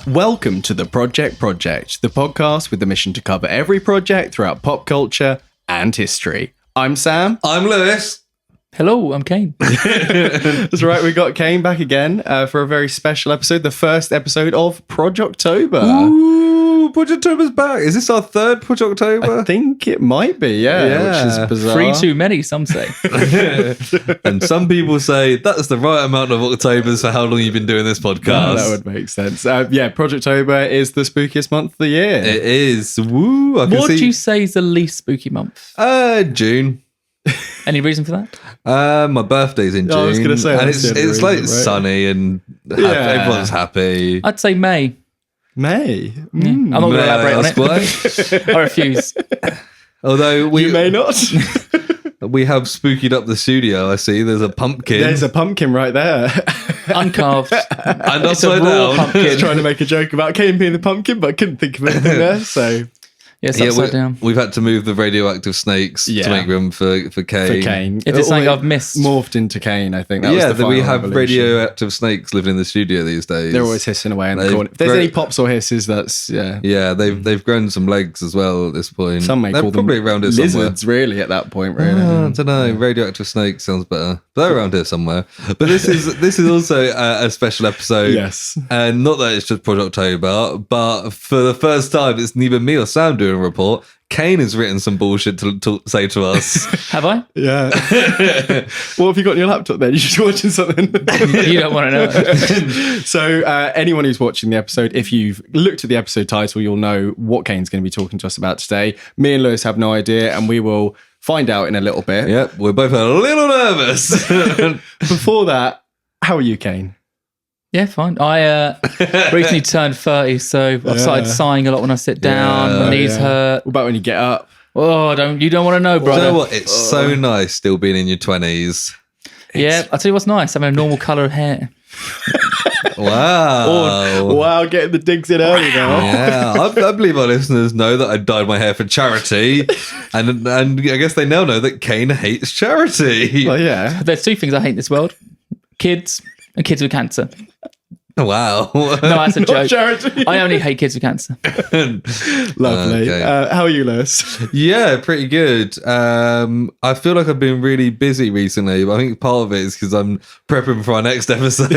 Welcome to the Project, the podcast with the mission to cover every project throughout pop culture and history. I'm Sam. I'm Lewis. Hello, I'm Kane. That's right, we got Kane back again for a very special episode, the first episode of Projoctober. Ooh, Projoctober's back. Is this our third Projoctober? I think it might be, yeah. Which is bizarre. 3 too many, some say. And some people say that's the right amount of Octobers for how long you've been doing this podcast. That would make sense. Projoctober is the spookiest month of the year. It is. Woo! What would you say is the least spooky month? June. Any reason for that? My birthday's in June. I was going to say, and it's reason, like right? sunny and everyone's happy. I'd say May. May. I'm not going to elaborate on it. I refuse. Although you may not. We have spookied up the studio. I see. There's a pumpkin. There's a pumpkin right there. Uncarved. And It's a upside raw down. pumpkin. I was trying to make a joke about Kane being the pumpkin, but I couldn't think of anything there, so... Yes, upside down. We've had to move the radioactive snakes to make room for Kane. For Kane. If it's something I've missed. Morphed into Kane, I think. That was the we final have evolution. radioactive snakes living in the studio these days. They're always hissing away in the corner. If there's any pops or hisses, that's, Yeah, they've grown some legs as well at this point. Some may They're call probably them around here lizards, somewhere. really, at that point, really. I don't know. Radioactive snake sounds better. But they're around here somewhere. But this is also a special episode. Yes. And not that it's just Projoctober, but for the first time, it's neither me or Sam doing a report. Kane has written some bullshit to say to us. Have I? Yeah. What have you got on your laptop then? You're just watching something? You don't want to know. So anyone who's watching the episode, if you've looked at the episode title, you'll know what Kane's going to be talking to us about today. Me and Lewis have no idea, and we will find out in a little bit. Yep, we're both a little nervous. Before that, how are you, Kane? Yeah, fine. I recently turned 30, so I've started sighing a lot when I sit down. My knees hurt. What about when you get up? Oh, you don't want to know, Do brother. you know what? It's so nice still being in your 20s. Yeah, I'll tell you what's nice, having a normal colour of hair. Wow. Wow, getting the digs in early now. Yeah, I believe our listeners know that I dyed my hair for charity, and I guess they now know that Kane hates charity. Well, yeah. There's 2 things I hate in this world. Kids and kids with cancer. Wow. No, that's a joke. Charity. I only hate kids with cancer. Lovely. Okay. How are you, Lewis? Yeah, pretty good. I feel like I've been really busy recently, but I think part of it is because I'm prepping for our next episode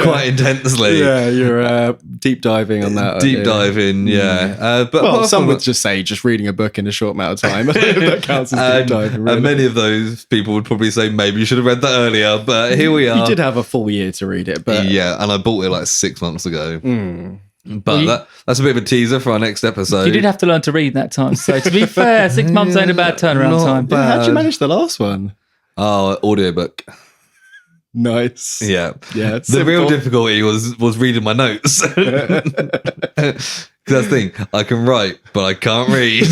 quite intensely. Yeah, you're deep diving on that. Deep diving, yeah. But Well, apart some from would just say just reading a book in a short amount of time. I don't know if that counts as deep diving, really. and many of those people would probably say maybe you should have read that earlier, but here we are. You did have a full year to read it, but Yeah, and I bought it like 6 months ago. But that's a bit of a teaser for our next episode. You did have to learn to read that time. So to be fair, 6 months ain't a bad turnaround not time. bad. how'd you manage the last one? Oh, audiobook. Nice. Yeah. Yeah. The real difficulty was reading my notes. Because that's the thing, I can write, but I can't read.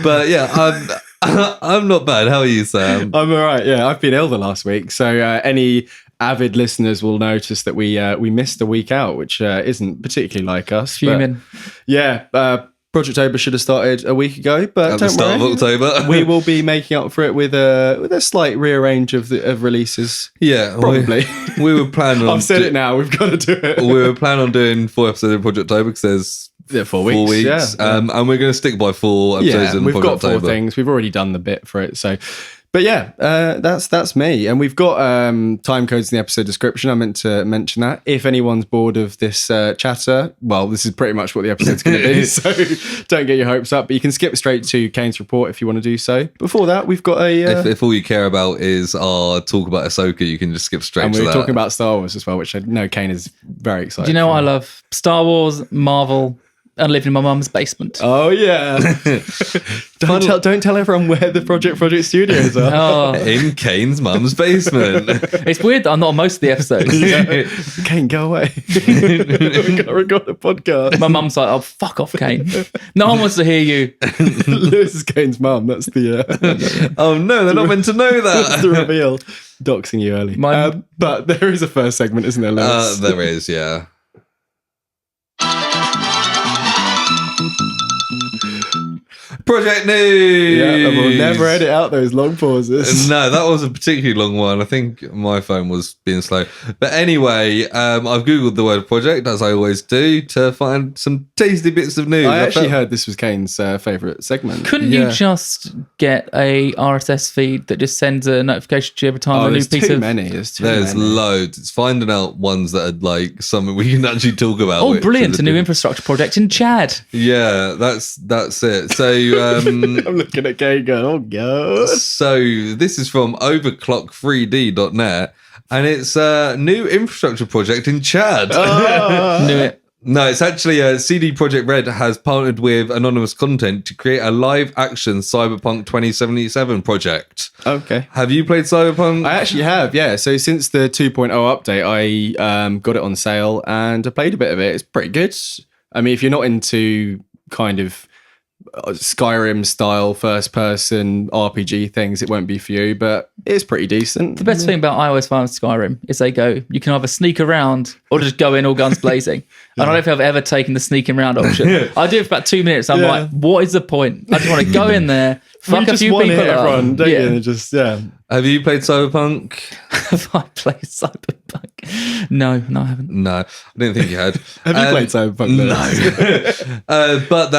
But yeah, I'm not bad. How are you, Sam? I'm all right. Yeah, I've been ill the last week, so any avid listeners will notice that we missed a week out, which isn't particularly like us. Fuming. But, yeah, Projoctober should have started a week ago, but At the don't start worry. of October. We will be making up for it with a slight rearrange of releases. Yeah, Probably. We were planning on. I've said it now. We've got to do it. We were planning on doing 4 episodes of Projoctober because there's 4 weeks. Yeah. and we're going to stick by 4 episodes in we've got 4 Projoctober. things. We've already done the bit for it. So, but yeah, that's me. And we've got time codes in the episode description. I meant to mention that. If anyone's bored of this chatter, well, this is pretty much what the episode's going to be. So don't get your hopes up. But you can skip straight to Kane's report if you want to do so. Before that, we've got a... If all you care about is our talk about Ahsoka, you can just skip straight and to we're that. talking about Star Wars as well, which I know Kane is very excited Do you know what I for. love? Star Wars, Marvel, and living in my mum's basement. Oh, yeah. don't tell everyone where the Project Studios are. Oh, In Kane's mum's basement. it's weird that I'm not on most of the episodes. Kane, go away. We've got to record a podcast. My mum's like, oh, fuck off, Kane. No one wants to hear you. Lewis is Kane's mum. That's the Oh no, they're not meant to know that's the that. reveal. Doxing you early. My- But there is a first segment, isn't there, Lewis? There is, yeah. Project news. Yeah, and we'll never edit out those long pauses. No, that was a particularly long one. I think my phone was being slow. But anyway, I've Googled the word project, as I always do, to find some tasty bits of news. I actually heard this was Kane's favourite segment. Couldn't you just get a RSS feed that just sends a notification to you every time a new there's piece too of... many. There's many. loads. It's finding out ones that are like something we can actually talk about. Oh, which brilliant. is A new infrastructure project in Chad. Yeah, that's it. So I'm looking at Kane going, oh, God. so this is from overclock3d.net, and it's a new infrastructure project in Chad. Knew it. No, it's actually CD Projekt Red has partnered with Anonymous Content to create a live-action Cyberpunk 2077 project. Okay. Have you played Cyberpunk? I actually have, yeah. So since the 2.0 update, I got it on sale and I played a bit of it. It's pretty good. I mean, if you're not into kind of Skyrim style first person RPG things, it won't be for you, but it's pretty decent. The best thing about iOS 5 and Skyrim is they go, you can either sneak around or just go in all guns blazing. And I don't know if I've ever taken the sneaking around option. I do it for about 2 minutes. I'm like, what is the point? I just want to go in there, fuck a few people up. Everyone, don't you? And just, Have you played Cyberpunk? Have I played Cyberpunk? No, I haven't. No, I didn't think you had. Have you played Cyberpunk? No. But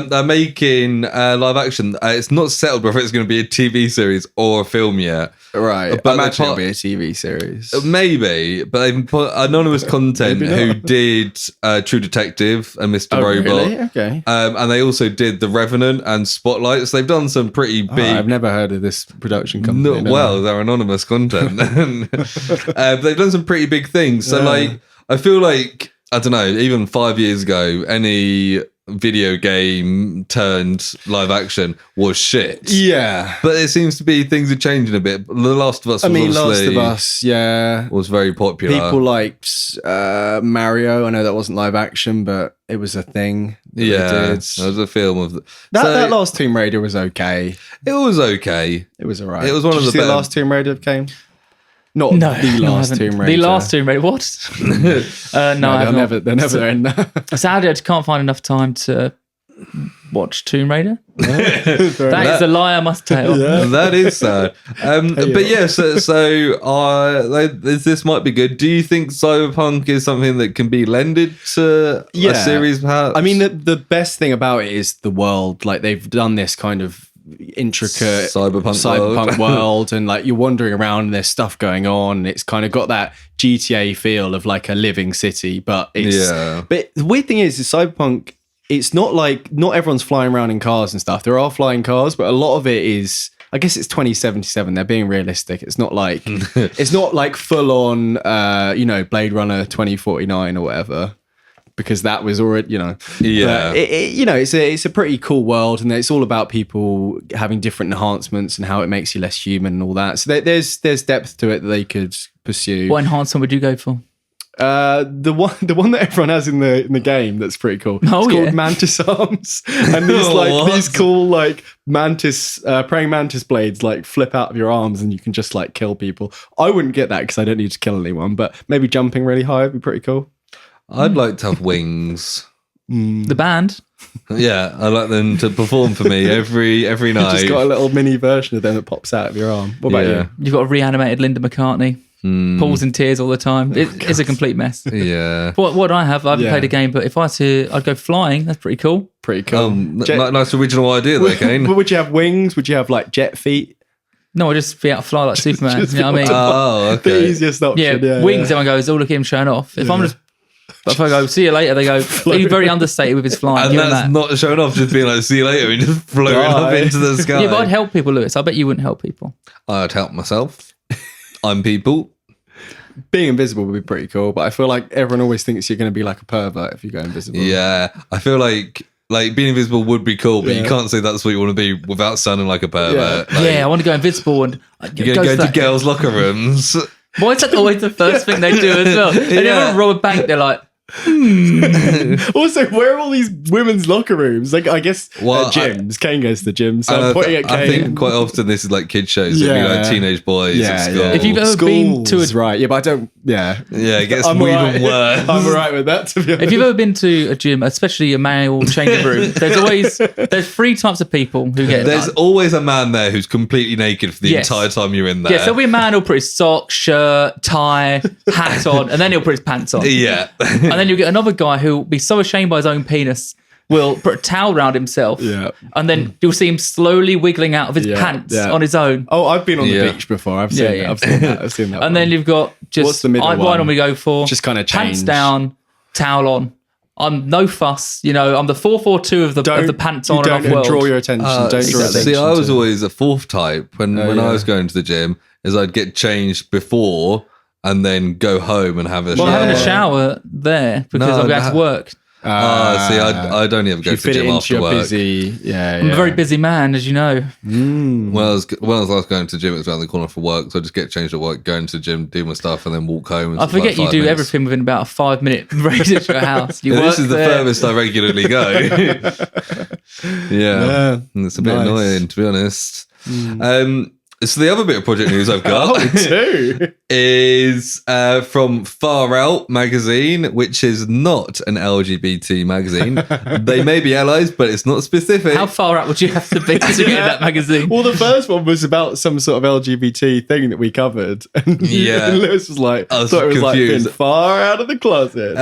they're making live action. It's not settled whether it's going to be a TV series or a film yet. Right. But imagine it'll be a TV series. Maybe, but they've put Anonymous Content who did True Detective and Mr. Robot. Really? Okay. And they also did The Revenant and Spotlight. So they've done some pretty big... I've never heard of this production company. Well, they're Anonymous Content. They've done some pretty big things. So I feel like, I don't know, even 5 years ago, any video game turned live action was shit. Yeah. But it seems to be things are changing a bit. The Last of Us Last of Us, was very popular. People liked Mario. I know that wasn't live action, but it was a thing. There was a film of that last Tomb Raider was okay. It was okay. It was alright. It was one of the better. The last Tomb Raider came? The last Tomb Raider. The last Tomb Raider. What? No, they'll never end. Sadly, I just can't find enough time to watch Tomb Raider. That is a lie I must tell. Yeah. That is sad. But yeah, this might be good. Do you think Cyberpunk is something that can be lended to a series, perhaps? I mean, the best thing about it is the world. Like, they've done this kind of intricate cyberpunk world, and like you're wandering around and there's stuff going on, and it's kind of got that GTA feel of like a living city, but the weird thing is Cyberpunk, it's not like, not everyone's flying around in cars and stuff. There are flying cars, but a lot of it is, I guess it's 2077. They're being realistic. It's not like it's not like full on Blade Runner 2049 or whatever, because that was already, it's a pretty cool world, and it's all about people having different enhancements and how it makes you less human and all that. So there's depth to it that they could pursue. What enhancement would you go for? The one that everyone has in the game that's pretty cool. It's called Mantis Arms, and these cool like mantis praying mantis blades like flip out of your arms, and you can just like kill people. I wouldn't get that because I don't need to kill anyone, but maybe jumping really high would be pretty cool. I'd like to have wings. The band? Yeah, I like them to perform for me every night. You've just got a little mini version of them that pops out of your arm. What about you? You've got a reanimated Linda McCartney. Paul's in tears all the time. It's a complete mess. Yeah. What do I have? I haven't played a game, but if I had to, I'd go flying. That's pretty cool. Nice original idea there, Kane. Would you have wings? Would you have like jet feet? No, I just be able to fly like Superman. You know what I mean? Oh, okay. The easiest option. Yeah, wings. Everyone goes, look at him showing off. If I'm just, but if I go, see you later, they go, he's very understated with his flying. And that's not showing off, just being like, see you later, and just floating up into the sky. Yeah, but I'd help people, Lewis. I bet you wouldn't help people. I'd help myself. I'm people. Being invisible would be pretty cool, but I feel like everyone always thinks you're going to be like a pervert if you go invisible. Yeah, I feel like being invisible would be cool, but you can't say that's what you want to be without sounding like a pervert. I want to go invisible, and you're going to go to girls' locker rooms. Why is that always the first thing they do as well? They never rob a bank, they're like, Also, where are all these women's locker rooms? Like, I guess gyms. Kane goes to the gym, so I'm pointing at Kane. I think quite often this is like kid shows. It'd be like teenage boys at school. If you've ever been to right, yeah, but I don't. Yeah, it gets even worse. I'm alright with that. To be honest, if you've ever been to a gym, especially a male changing room, there's three types of people who get. There's always a man there who's completely naked for the entire time you're in there. Yes, there'll be a man who'll put his socks, shirt, tie, hat on, and then he'll put his pants on. Yeah, and then you'll get another guy who'll be so ashamed by his own penis, will put a towel around himself, and then you'll see him slowly wiggling out of his pants on his own. Oh, I've been on the beach before. I've seen that. I've seen that. And then you've got just what's the middle one? What I normally go for, just kind of pants down, towel on. I'm no fuss, I'm the 442 of the pants on and off world. Draw your attention. Don't draw attention. See, I was always a fourth type when I was going to the gym. Is I'd get changed before and then go home and have a shower. Well, having a shower there because I'm going to work. See, I'd only ever go to the gym after work. I'm a very busy man, as you know. When I was last going to the gym, it was around the corner for work, so I just get changed at work, go into the gym, do my stuff, and then walk home. I forget you do everything within about a 5-minute radius of your house. This is the furthest I regularly go. It's a bit annoying, to be honest. So the other bit of project news I've got is from Far Out magazine, which is not an LGBT magazine. They may be allies, but it's not specific. How far out would you have to be to get that magazine? Well, the first one was about some sort of LGBT thing that we covered. And Lewis was like, I thought it was confused. Like being far out of the closet.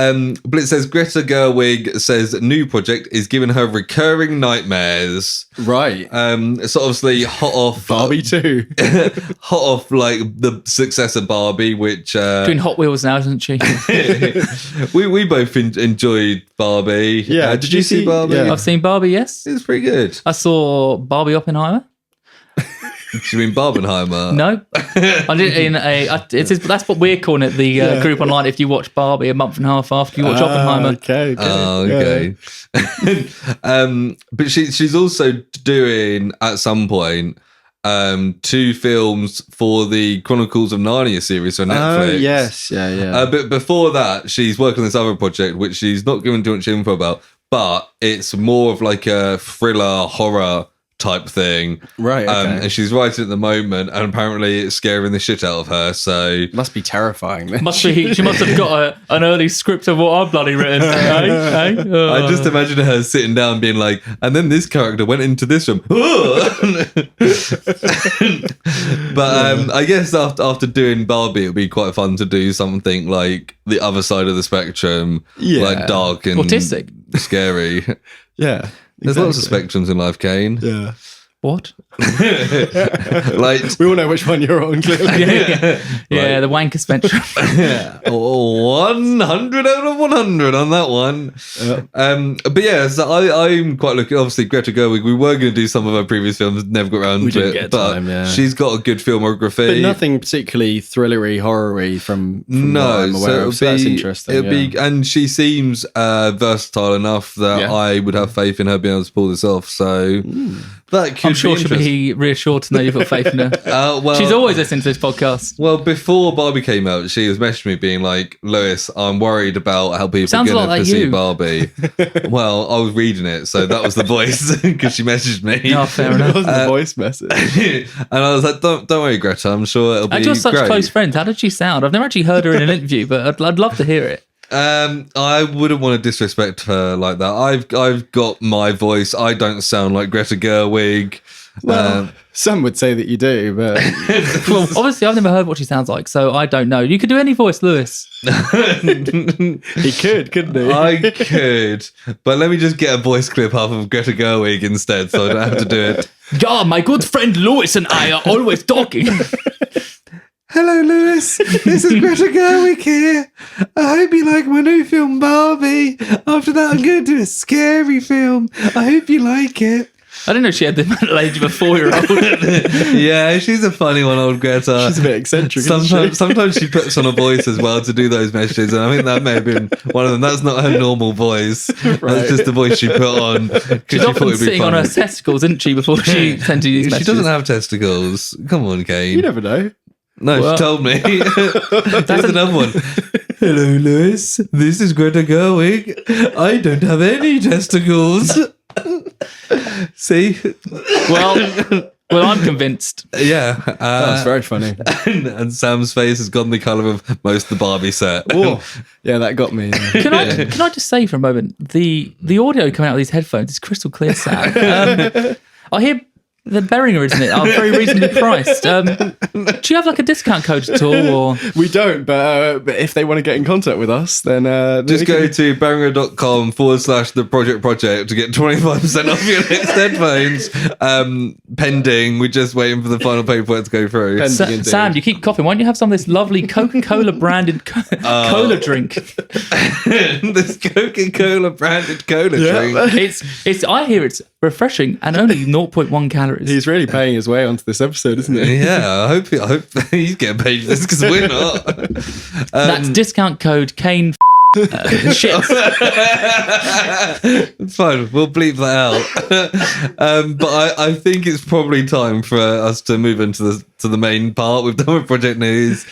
But it says Greta Gerwig says new project is giving her recurring nightmares. Right. So obviously hot off Barbie 2. Hot off like the successor Barbie, which doing Hot Wheels now, isn't she? we both enjoyed Barbie. Yeah, did you see Barbie? Yeah. I've seen Barbie. Yes, it was pretty good. I saw Barbie Oppenheimer. Do you mean Barbenheimer? No, I did that's what we're calling it. The group online. If you watch Barbie a month and a half after you watch Oppenheimer. Okay. But she's also doing at some point 2 films for the Chronicles of Narnia series on Netflix. Oh, yes. Yeah. But before that, she's working on this other project, which she's not giving too much info about, but it's more of like a thriller horror type thing. Right. Okay. And she's writing at the moment, and apparently it's scaring the shit out of her. So it must be terrifying. She must have got an early script of what I've bloody written. I just imagine her sitting down being like, and then this character went into this room. But I guess after doing Barbie, it would be quite fun to do something like the other side of the spectrum, like dark and autistic, scary. Yeah. There's lots of spectrums in life, Kane. Yeah. What? Like we all know which one you're on, clearly. The wanker spectrum. 100 out of 100 on that one. But yeah, so I'm quite looking. Obviously, Greta Gerwig. We were going to do some of her previous films, never got around to it. But she's got a good filmography. But nothing particularly thrillery, horror-y from no. What I'm aware of. So that's interesting. And she seems versatile enough that I would have faith in her being able to pull this off. So. I'm sure she'll be reassured to know you've got faith in her. She's always listening to this podcast. Well, before Barbie came out, she was messaging me being like, Lewis, I'm worried about how people are going to perceive Barbie. Well, I was reading it, so that was the voice because she messaged me. Oh, fair enough. It was the voice message. And I was like, don't worry, Greta, I'm sure it'll be great. You're such close friends. How did she sound? I've never actually heard her in an interview, but I'd love to hear it. I wouldn't want to disrespect her like that. I've got my voice. I don't sound like Greta Gerwig. Well, some would say that you do, but well, obviously I've never heard what she sounds like, so I don't know. You could do any voice, Lewis. He could, couldn't he? I could, but let me just get a voice clip off of Greta Gerwig instead, so I don't have to do it. Yeah, my good friend Lewis and I are always talking. Hello, Lewis. This is Greta Gerwig here. I hope you like my new film, Barbie. After that, I'm going to do a scary film. I hope you like it. I didn't know she had the mental age of a 4-year-old. Yeah, she's a funny one, old Greta. She's a bit eccentric. Sometimes she puts on a voice as well to do those messages, and I think that may have been one of them. That's not her normal voice. Right. That's just the voice she put on because she thought it'd be sitting on her testicles, isn't she, before she sent you these messages? She doesn't have testicles. Come on, Kane. You never know. No, she told me. That's another one. Hello, Lewis. This is Greta Gerwig. I don't have any testicles. See? Well, I'm convinced. Yeah. That's very funny. And Sam's face has gone the colour of most of the Barbie set. Oh, yeah, that got me. Can I just say for a moment, the audio coming out of these headphones is crystal clear, Sam. I hear they're Behringer, isn't it? Are very reasonably priced. Do you have like a discount code at all? Or We don't, but if they want to get in contact with us, then Just go to behringer.com/the Project to get 25% off your next headphones. Pending. We're just waiting for the final paperwork to go through. Pending. Indeed. Sam, you keep coughing. Why don't you have some of this lovely Coca-Cola branded cola drink? This Coca-Cola branded cola drink. It's. I hear it's refreshing and only 0.1 calories. He's really paying his way onto this episode, isn't he? Yeah, I hope he's getting paid for this because we're not. That's discount code Kane. Shit. It's fine. We'll bleep that out. But I think it's probably time for us to move into the main part. We've done with project news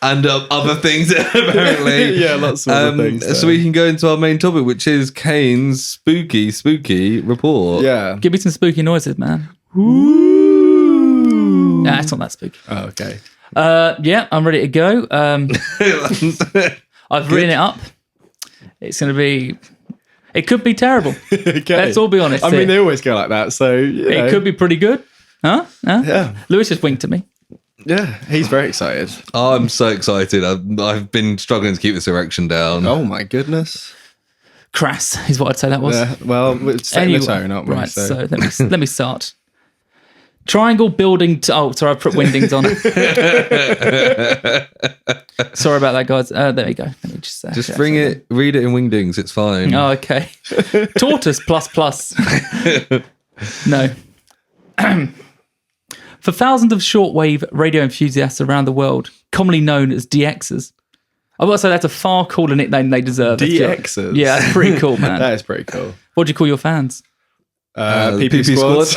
and other things apparently. Yeah, lots of other things. So we can go into our main topic, which is Kane's spooky report. Yeah. Give me some spooky noises, man. Ooh. Nah, it's not that spooky. Oh, okay. Yeah, I'm ready to go. I've written it up. It's going to be... It could be terrible. Okay. Let's all be honest. I mean, here. they always go like that, so... It could be pretty good. Huh? Yeah. Lewis just winked at me. Yeah, he's very excited. I'm so excited. I've been struggling to keep this erection down. Oh, my goodness. Crass is what I'd say that was. Yeah, well, we're setting the tone, aren't we? Right, so let me start. Triangle building... oh, sorry, I put windings on it. Sorry about that, guys. There we go. Let me just bring it, read it in wingdings. It's fine. Oh, okay. Tortoise plus. No. For thousands of shortwave radio enthusiasts around the world, commonly known as DXs, I've got to say that's a far cooler nickname than they deserve. DXs? Yeah, that's pretty cool, man. That is pretty cool. What do you call your fans? PP squads.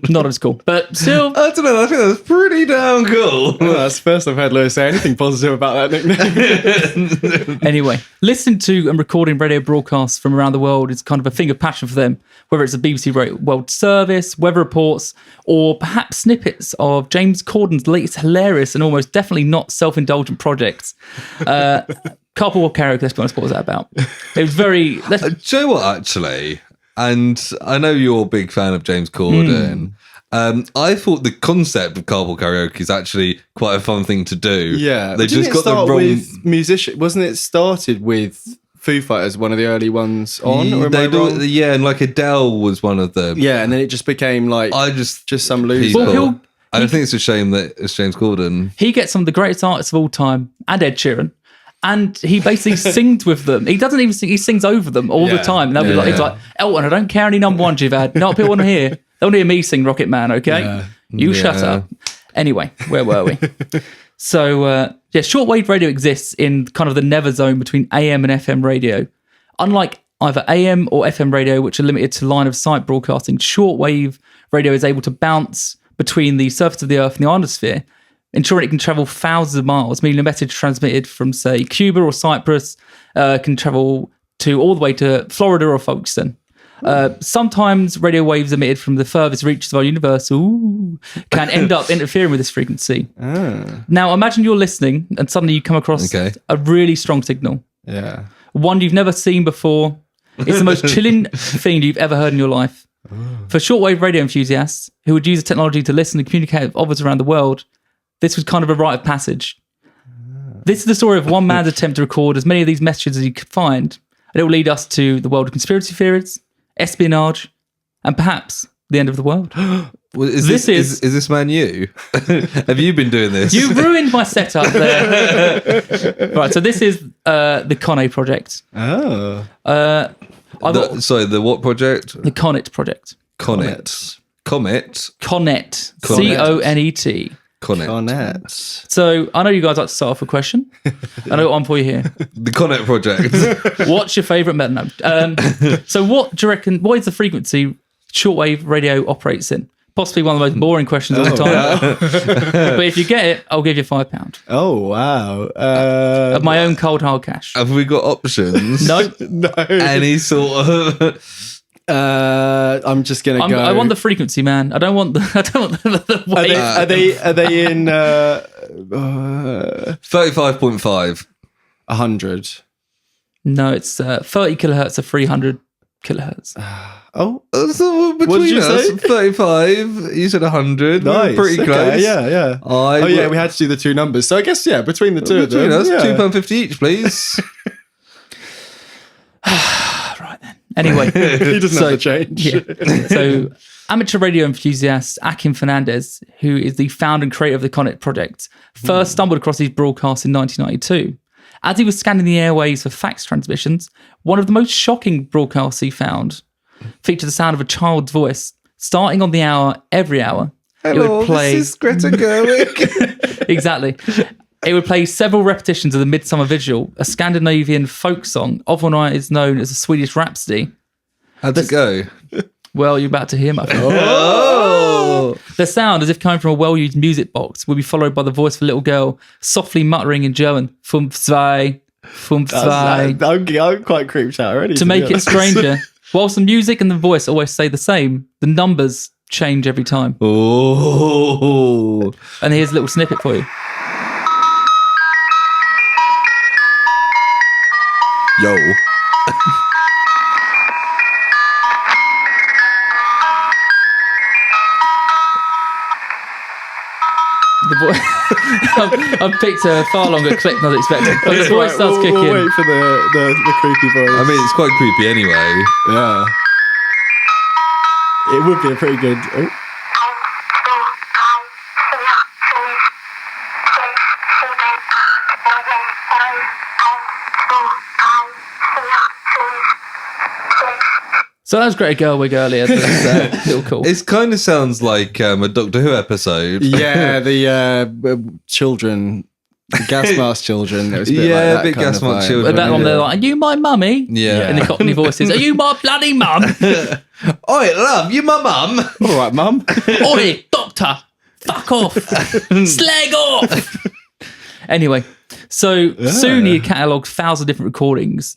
Not as cool, but still. I don't know. I think that's pretty damn cool. Well, that's the first I've heard Lewis say anything positive about that nickname. Anyway, listening to and recording radio broadcasts from around the world is kind of a thing of passion for them, whether it's a BBC World Service, weather reports, or perhaps snippets of James Corden's latest hilarious and almost definitely not self-indulgent projects. Carpool karaoke, let's be honest, what was that about? It was very... Do you know what, actually? And I know you're a big fan of James Corden. I thought the concept of carpool karaoke is actually quite a fun thing to do. Yeah. They just got the wrong... with musician. Wasn't it started with Foo Fighters, one of the early ones on? Or am I wrong? Yeah, and like Adele was one of them. Yeah, and then it just became like just some loser. People. I think it's a shame that it's James Corden. He gets some of the greatest artists of all time, and Ed Sheeran, and he basically sings with them. He doesn't even sing; he sings over them all the time. And they'll be like, "He's like, Elton, I don't care any number ones you've had. No, people want to hear. They want to hear me sing Rocket Man. Okay, you shut up." Anyway, where were we? So, shortwave radio exists in kind of the never zone between AM and FM radio. Unlike either AM or FM radio, which are limited to line of sight broadcasting, shortwave radio is able to bounce between the surface of the Earth and the ionosphere, ensuring it can travel thousands of miles, meaning a message transmitted from, say, Cuba or Cyprus can travel all the way to Florida or Folkestone. Sometimes radio waves emitted from the furthest reaches of our universe can end up interfering with this frequency. Now, imagine you're listening and suddenly you come across a really strong signal. Yeah. One you've never seen before. It's the most chilling thing you've ever heard in your life. For shortwave radio enthusiasts who would use the technology to listen and communicate with others around the world, this was kind of a rite of passage. This is the story of one man's attempt to record as many of these messages as he could find, and it will lead us to the world of conspiracy theories, espionage, and perhaps the end of the world. Well, is this man you? Have you been doing this? You ruined my setup there. Right, so this is the Conet Project. Oh. The what project? The Conet Project. Conet. Conet. Conet. Conet. Conet. So I know you guys like to start off with a question. I know one for you here. The Conet Project. What's your favourite metal? So what do you reckon? What is the frequency shortwave radio operates in? possibly one of the most boring questions of all time. But if you get it, I'll give you £5 Oh, wow. of my own cold hard cash. Have we got options? No, No. Any sort of... I'm just going to go. I want the frequency, man. I don't want the weight. Are they in 35.5. 100? No, it's 30 kilohertz of 300 kilohertz. Oh, So did between you us, say? 35. You said 100. nice. We're pretty Okay, close. Yeah. Oh, yeah, we had to do the two numbers. So I guess, between the two Between of us, them. yeah. £2.50 each, please. Right then. Anyway, He doesn't have to change. yeah. So amateur radio enthusiast Akin Fernandez, who is the founder and creator of the Conet Project, first stumbled across these broadcasts in 1992. As he was scanning the airways for fax transmissions, one of the most shocking broadcasts he found featured the sound of a child's voice starting on the hour every hour. Hello, this is Greta Gerwig. Exactly. It would play several repetitions of the Midsummer Vigil, a Scandinavian folk song, otherwise known as a Swedish Rhapsody. How'd it go? Well, you're about to hear my Oh! The sound, as if coming from a well-used music box, would be followed by the voice of a little girl softly muttering in German, "Fünf, zwei, fünf, zwei." I'm quite creeped out already. To make it stranger, whilst the music and the voice always stay the same, the numbers change every time. Oh! And here's a little snippet for you. Yo. The boy, I've picked a far longer clip than I was expecting. But the voice starts kicking. We'll wait for the creepy voice. I mean, it's quite creepy anyway. yeah. It would be a pretty good. Oh. So that was Greta Gerwig earlier. So that's little cool. It kind of sounds like a Doctor Who episode. Yeah, the children, the gas mask children. It was a bit Yeah, like that big kind gas of mask vibe. children. But that one, they're like, "Are you my mummy?" Yeah. In the Cockney voices, "Are you my bloody mum?" Oi, love, you my mum. All right, mum. Oi, doctor, fuck off, slag off. Anyway, so soon he had catalogued thousands of different recordings.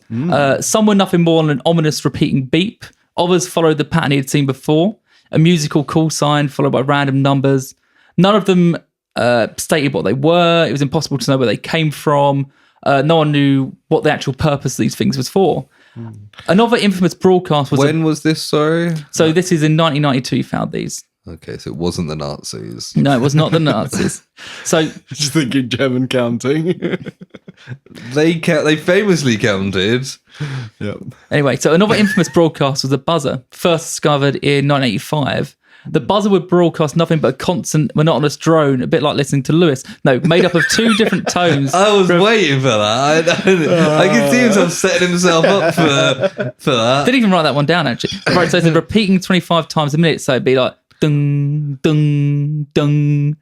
Some were nothing more than an ominous repeating beep. Others followed the pattern he had seen before, a musical call sign followed by random numbers. None of them stated what they were. It was impossible to know where they came from. No one knew what the actual purpose of these things was for. Another infamous broadcast was... When was this, sorry? So this is in 1992 he found these. Okay, so it wasn't the Nazis. No, it was not the Nazis. So Just thinking German counting. They famously counted. Yep. anyway, so another infamous broadcast was the buzzer, first discovered in 1985. The buzzer would broadcast nothing but a constant, monotonous drone, a bit like listening to Lewis. No, made up of two different tones. I was waiting for that. I can see himself setting himself up for that. Didn't even write that one down, actually. Right, so it's repeating 25 times a minute, so it'd be like dung, dung, dung.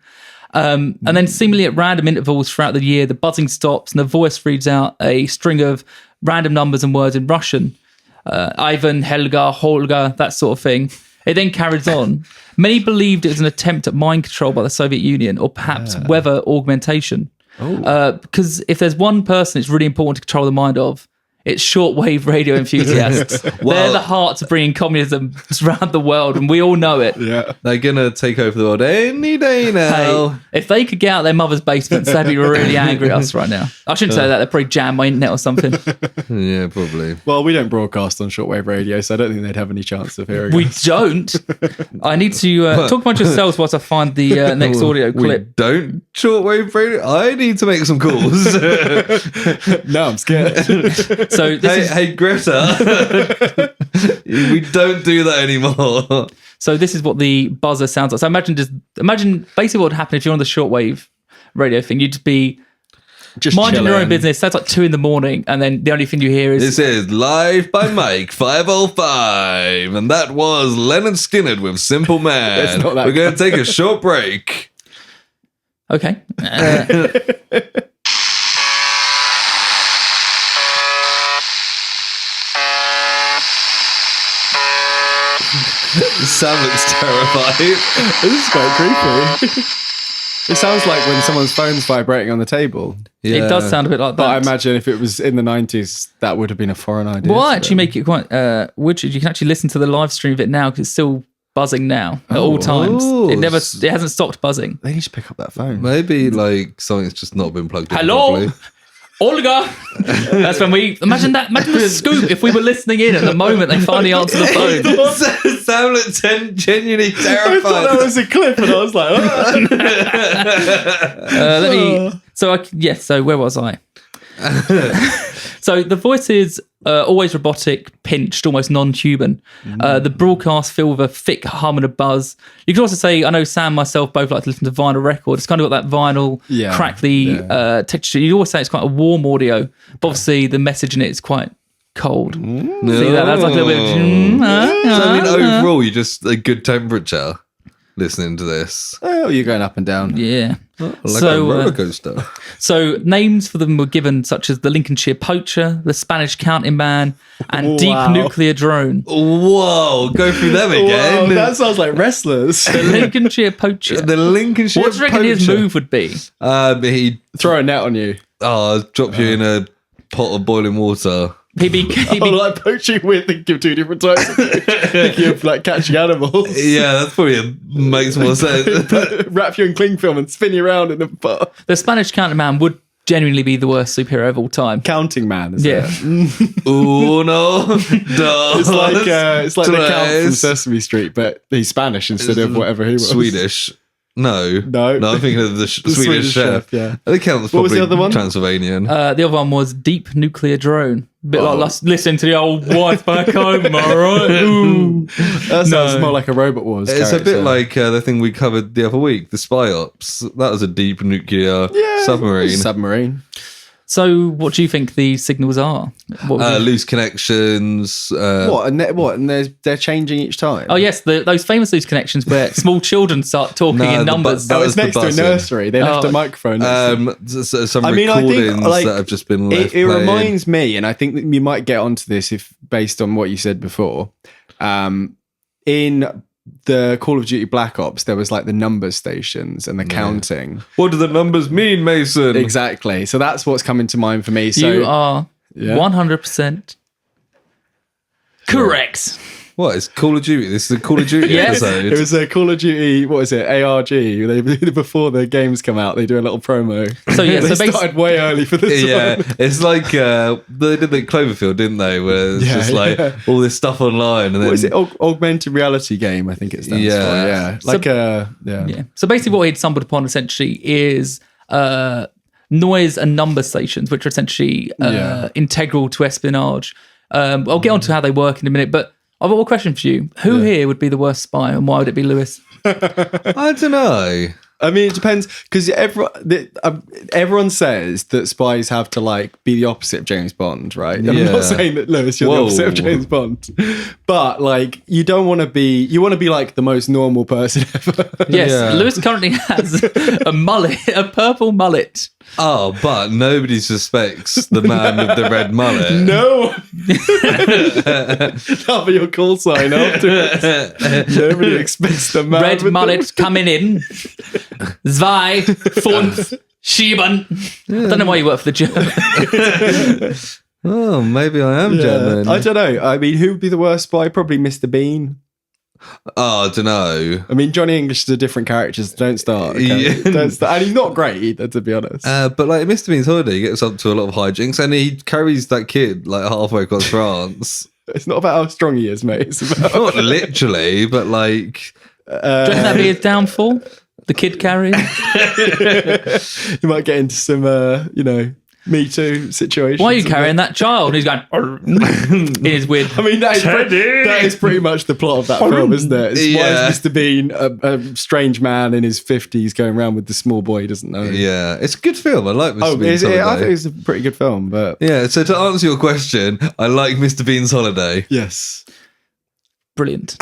And then seemingly at random intervals throughout the year, the buzzing stops and the voice reads out a string of random numbers and words in Russian. Ivan, Helga, Holga, that sort of thing. It then carries on. Many believed it was an attempt at mind control by the Soviet Union or perhaps weather augmentation. Because if there's one person it's really important to control the mind of, it's shortwave radio enthusiasts. They're the hearts of bringing communism around the world, and we all know it. Yeah. They're gonna take over the world any day now. Hey, if they could get out of their mother's basements, they'd be really angry at us right now. I shouldn't say that. They'd probably jam my internet or something. Yeah, probably. Well, we don't broadcast on shortwave radio, so I don't think they'd have any chance of hearing We us. don't. I need to talk about yourselves whilst I find the next audio We clip. don't shortwave radio. I need to make some calls. No, I'm scared. So this is Hey, Greta. We don't do that anymore. this is what the buzzer sounds like. So imagine basically what would happen if you're on the shortwave radio thing. You'd just be Just minding your own chilling. business. That's like 2 a.m, and then the only thing you hear is This is Live by Mike 505, and that was Leonard Skinner with Simple Man. It's not that We're going to take a short break. okay. Sam looks terrified. This is quite creepy. It sounds like when someone's phone's vibrating on the table. Yeah. It does sound a bit like that. But I imagine if it was in the 90s, that would have been a foreign idea. Well, I actually make it quite. You can actually listen to the live stream of it now because it's still buzzing now at all times. It hasn't stopped buzzing. They need to pick up that phone. Maybe like something's just not been plugged in Hello, properly. Olga. That's when we imagine the scoop if we were listening in at the moment they finally answer the phone. Sam looked genuinely I thought terrified. that was a clip, and I was like, oh. So where was I? So the voice is always robotic, pinched, almost non-human. The broadcast filled with a thick hum and a buzz. You could also say, I know Sam and myself both like to listen to vinyl records. It's kind of got that vinyl, crackly texture. You always say it's quite a warm audio, but obviously the message in it is quite cold. See that? That's like a little bit of... So, I mean, overall, you're just a good temperature listening to this. Oh, you're going up and down. Yeah. Like a roller coaster. So names for them were given such as the Lincolnshire Poacher, the Spanish Counting Man, and Deep Nuclear Drone. Whoa, go through them again. Wow, that sounds like wrestlers. The Lincolnshire Poacher. The Lincolnshire What do you reckon his move would be? He'd Throw a net on you. drop you in a pot of boiling water. He'd be Like poaching with thinking of two different types. Thinking of like catching animals. Yeah, that's probably makes more sense. Wrap you in cling film and spin you around in a pot. the Spanish Counting Man would genuinely be the worst superhero of all time. Counting man, is Yeah. it? Uno, dos, It's like the Count from tres. Sesame Street, but he's Spanish instead of whatever he was. Swedish. No, No. I'm thinking of the Swedish chef. Yeah. I think Count was What was probably the other one? Transylvanian. The other one was Deep Nuclear Drone. A bit like listening to the old wife back home, am I right? Ooh. That sounds more like a Robot Wars. It's a bit character. like the thing we covered the other week, the spy ops. That was a deep nuclear submarine. Submarine. So what do you think the signals are? What would you- Loose connections. What? And they're changing each time? Oh yes, those famous loose connections where small children start talking No, in the numbers. That Oh, was it's the next to a buzzing. nursery. They left a microphone. Some I mean, I think, recordings like, that have just been left it playing. reminds me, and I think that you might get onto this if based on what you said before. In the Call of Duty Black Ops, there was like the number stations and the counting. What do the numbers mean, Mason? Exactly. So that's what's coming to mind for me. So You are 100% correct. What? It's Call of Duty. This is a Call of Duty Yes. episode. it was a Call of Duty. What is it? ARG. Before the games come out, they do a little promo. So yeah, they so basically, started way early for this Yeah, one. it's like they did the Cloverfield, didn't they? Where it's Yeah, just like all this stuff online, and then What is it? Augmented reality game, I think it stands Yeah. for. Yeah. So- Like yeah. So basically, what he'd stumbled upon essentially is noise and number stations, which are essentially integral to espionage. I'll get on to how they work in a minute, but I've got a question for you. Who here would be the worst spy, and why would it be Lewis? I don't know. I mean, it depends because everyone says that spies have to like be the opposite of James Bond, right? I'm Yeah. not saying that Lewis, you're the opposite of James Bond, but like you don't want to be. You want to be like the most normal person ever. Yes, Yeah. Lewis currently has a mullet, a purple mullet. Oh, but nobody suspects the man with the red mullet. No, that'll be your call sign afterwards. Nobody expects the man Red with mullet coming in. Zwei, fünf, sieben. I don't know why you work for the German. Oh, maybe I am Yeah. German. I don't know. I mean, who would be the worst spy? Probably Mr. Bean. Oh, I don't know. I mean, Johnny English is a different character. So don't start. Okay? Yeah. Don't start. And he's not great either, to be honest. But like Mr. Bean's holiday, he gets up to a lot of hijinks, and he carries that kid like halfway across France. It's not about how strong he is, mate. It's about Not literally, but like Do you reckon that'd be his downfall? The kid carrying? you might get into some, Me Too situations. Why are you carrying that child? And he's going in his weird. I mean, that is pretty much the plot of that film, isn't it? It's Yeah. Why is Mr. Bean a strange man in his 50s going around with the small boy he doesn't know? yeah, it's a good film. I like Mr. Oh, Bean's is it? I holiday. think it's a pretty good film, but Yeah, so to answer your question, I like Mr. Bean's holiday. yes. Brilliant.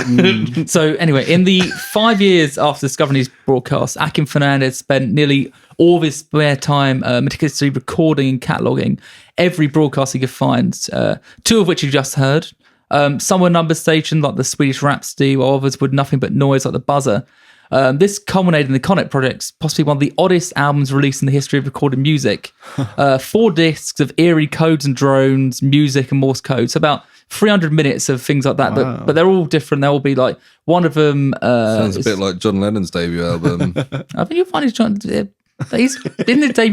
So anyway, in the 5 years after discovering his broadcast, Akin Fernandez spent nearly all of his spare time meticulously recording and cataloguing every broadcast he could find, two of which you just heard. Some were number stationed like the Swedish Rhapsody, while others were nothing but noise like the buzzer. This culminated in the Conet Project, possibly one of the oddest albums released in the history of recorded music. 4 discs of eerie codes and drones, music and Morse code. So about 300 minutes of things like that. Wow. But they're all different. They'll all be like, one of them... Sounds a bit like John Lennon's debut album. I think you'll find his debut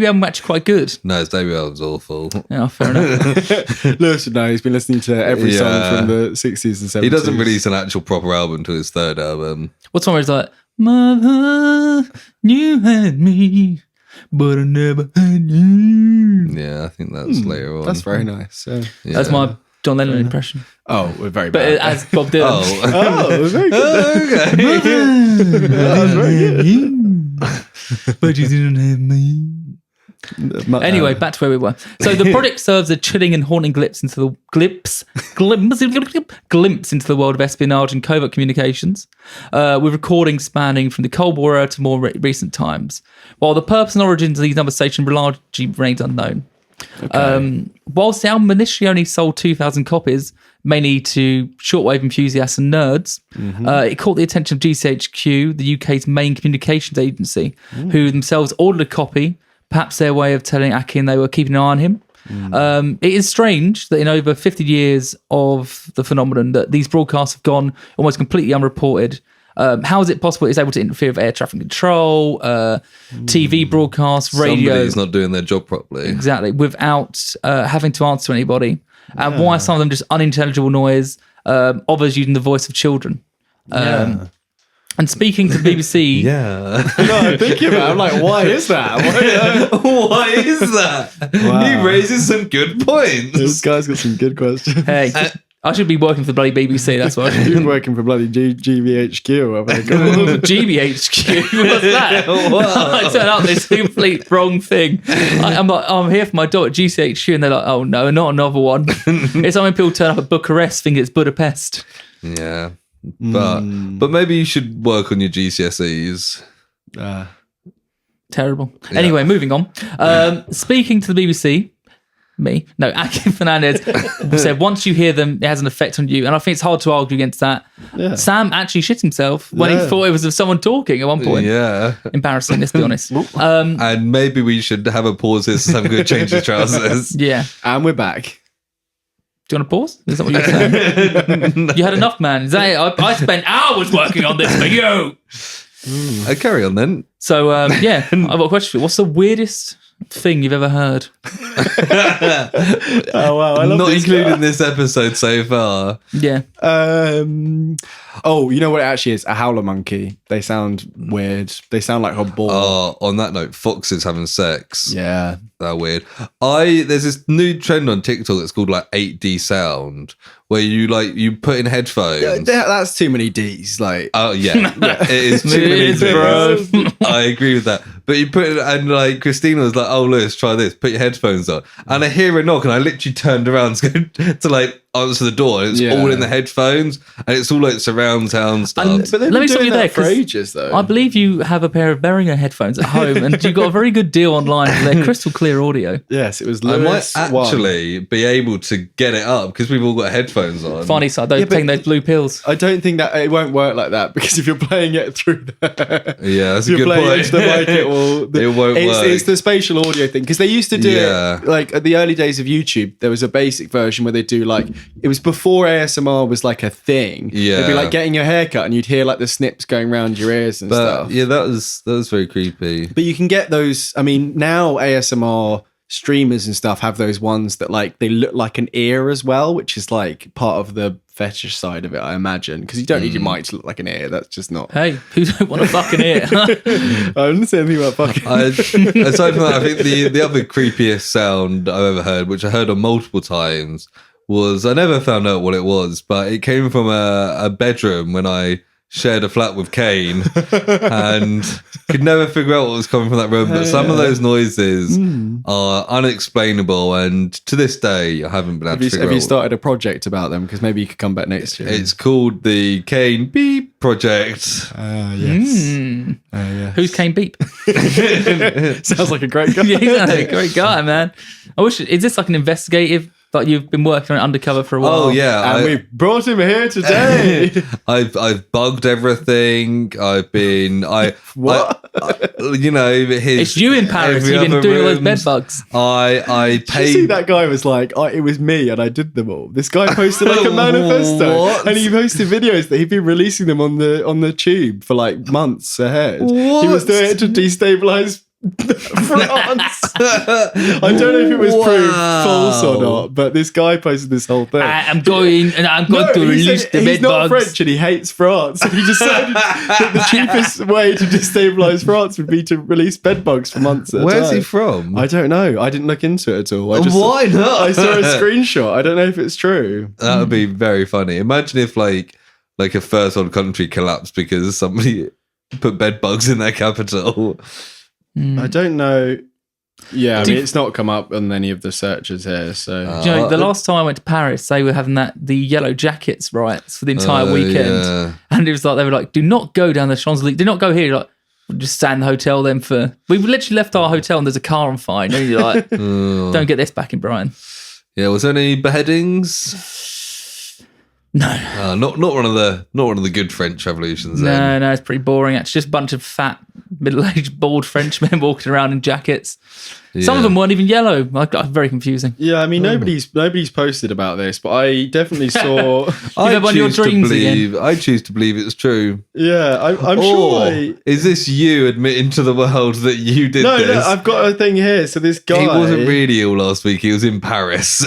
album actually quite good. No, his debut album's awful. Yeah, fair enough. Listen, no, he's been listening to every song from the 60s and 70s. He doesn't release an actual proper album until his 3rd album. What's one where he's like, Mother, you had me, but I never had you. Yeah, I think that's later on. That's very nice. Yeah. That's my John Lennon impression. Oh, we're very But bad. as Bob Dylan. Oh, very good. Okay. But you didn't have me. Anyway, back to where we were. So the project serves a chilling and haunting glimpse into the glimpse into the world of espionage and covert communications, with recordings spanning from the Cold War era to more recent times. While the purpose and origins of these number stations largely remains unknown. Whilst the album initially only sold 2,000 copies, mainly to shortwave enthusiasts and nerds, it caught the attention of GCHQ, the UK's main communications agency, who themselves ordered a copy. Perhaps their way of telling Akin they were keeping an eye on him. It is strange that in over 50 years of the phenomenon that these broadcasts have gone almost completely unreported. How is it possible it's able to interfere with air traffic control, TV broadcasts, radio? Somebody's not doing their job properly. Exactly, without having to answer to anybody. And why are some of them just unintelligible noise, others using the voice of children? And speaking to the BBC... Yeah. No, I'm thinking about it. I'm like, why is that? Why is that? Wow. He raises some good points. This guy's got some good questions. Hey, I should be working for the bloody BBC, that's why. He's working for bloody GBHQ. Or whatever they're called. GBHQ, what's that? I turn up this complete wrong thing. I'm like, I'm here for my daughter at GCHQ, and they're like, oh no, not another one. It's like when people turn up at Bucharest thinking it's Budapest. Yeah. But maybe you should work on your GCSEs. Terrible. Anyway, moving on. Speaking to the BBC, Akin Fernandez said once you hear them, it has an effect on you. And I think it's hard to argue against that. Yeah. Sam actually shit himself when he thought it was of someone talking at one point. Yeah. Embarrassing, let's be honest. And maybe we should have a pause here so Sam could change his trousers. Yeah. And we're back. Do you want to pause? Is that what you're saying? You had enough, man. Is that it? I spent hours working on this for you. Carry on then. So, I've got a question for you. What's the weirdest thing you've ever heard? Oh, wow. I love Not this included guy. in this episode so far. Yeah. Oh, you know what it actually is? A howler monkey. They sound weird. They sound like a ball. On that note, foxes having sex. Yeah. They're weird. There's this new trend on TikTok that's called like 8D sound, where you put in headphones. That's too many D's. Like, Oh yeah, it is too It many is, D's. bro. I agree with that. But you put it, and like Christina was like, "Oh, Lewis, try this. Put your headphones on." And I hear a knock, and I literally turned around to go to like answer the door. And it's all in the headphones, and it's all like surround sound stuff. but they've Let me been stop doing you there, that for 'cause ages, though. I believe you have a pair of Behringer headphones at home, and you got a very good deal online for their crystal clear audio. Yes, it was I might Lewis. actually be able to get it up because we've all got headphones on. Funny side, those taking those blue pills. I don't think that it won't work like that because if you're playing it through there, Yeah, that's if a you're good playing point. into the mic, it won't work. It's the spatial audio thing because they used to do it like at the early days of YouTube. There was a basic version where they do like it was before ASMR was like a thing. Yeah, it'd be like getting your hair cut and you'd hear like the snips going around your ears and stuff. Yeah, that was very creepy. But you can get those. I mean, now ASMR streamers and stuff have those ones that like they look like an ear as well, which is like part of the fetish side of it, I imagine, because you don't need your mic to look like an ear. That's just not. Hey, who don't want a fucking ear? I didn't say anything about fucking. Aside from that, I think the other creepiest sound I've ever heard, which I heard on multiple times, was I never found out what it was, but it came from a bedroom when I shared a flat with Kane and could never figure out what was coming from that room. But some of those noises are unexplainable, and to this day, I haven't been able to figure out. Have you started a project about them? Because maybe you could come back next year. It's called the Kane Beep Project. Yes. Yeah. Who's Kane Beep? Sounds like a great guy. Yeah, he's a great guy, man. I wish. Is this like an investigative Like you've been working on it undercover for a while. Oh yeah, And we brought him here today. I've bugged everything. I've been What? It's you in Paris. You've been doing all those bed bugs. I Did you see paid. that guy was like, it was me and I did them all. This guy posted like a manifesto. What? And he posted videos that he'd been releasing them on the tube for like months ahead. He What? was doing it to destabilize France. I don't know if it was proved false or not, but this guy posted this whole thing. I'm going to he release said the he's bed not bugs. French and he hates France. And he decided that the cheapest way to destabilize France would be to release bed bugs for months at a Where's time. he from? I don't know. I didn't look into it at all. Why not? I saw a screenshot. I don't know if it's true. That would be very funny. Imagine if like a first world country collapsed because somebody put bed bugs in their capital. I don't know. Yeah, I mean, it's not come up on any of the searches here. So Do you know, the last time I went to Paris, they were having the yellow jackets riots for the entire weekend. Yeah. And it was like, they were like, do not go down the Champs-Elysees. Do not go here. You're like, we'll just stay in the hotel then we literally left our hotel and there's a car on fire. And you're like, don't get this back in Brian. Yeah, was there any beheadings? No. Not one of the good French revolutions. No, it's pretty boring. It's just a bunch of fat, middle-aged, bald Frenchmen walking around in jackets. Some of them weren't even yellow. Very confusing. yeah, I mean, nobody's posted about this, but I definitely saw. I one of your dreams again. I choose to believe it's true. Yeah, I'm sure. Is this you admitting to the world that you did No, this? I've got a thing here. So this guy, He wasn't really ill last week. He was in Paris.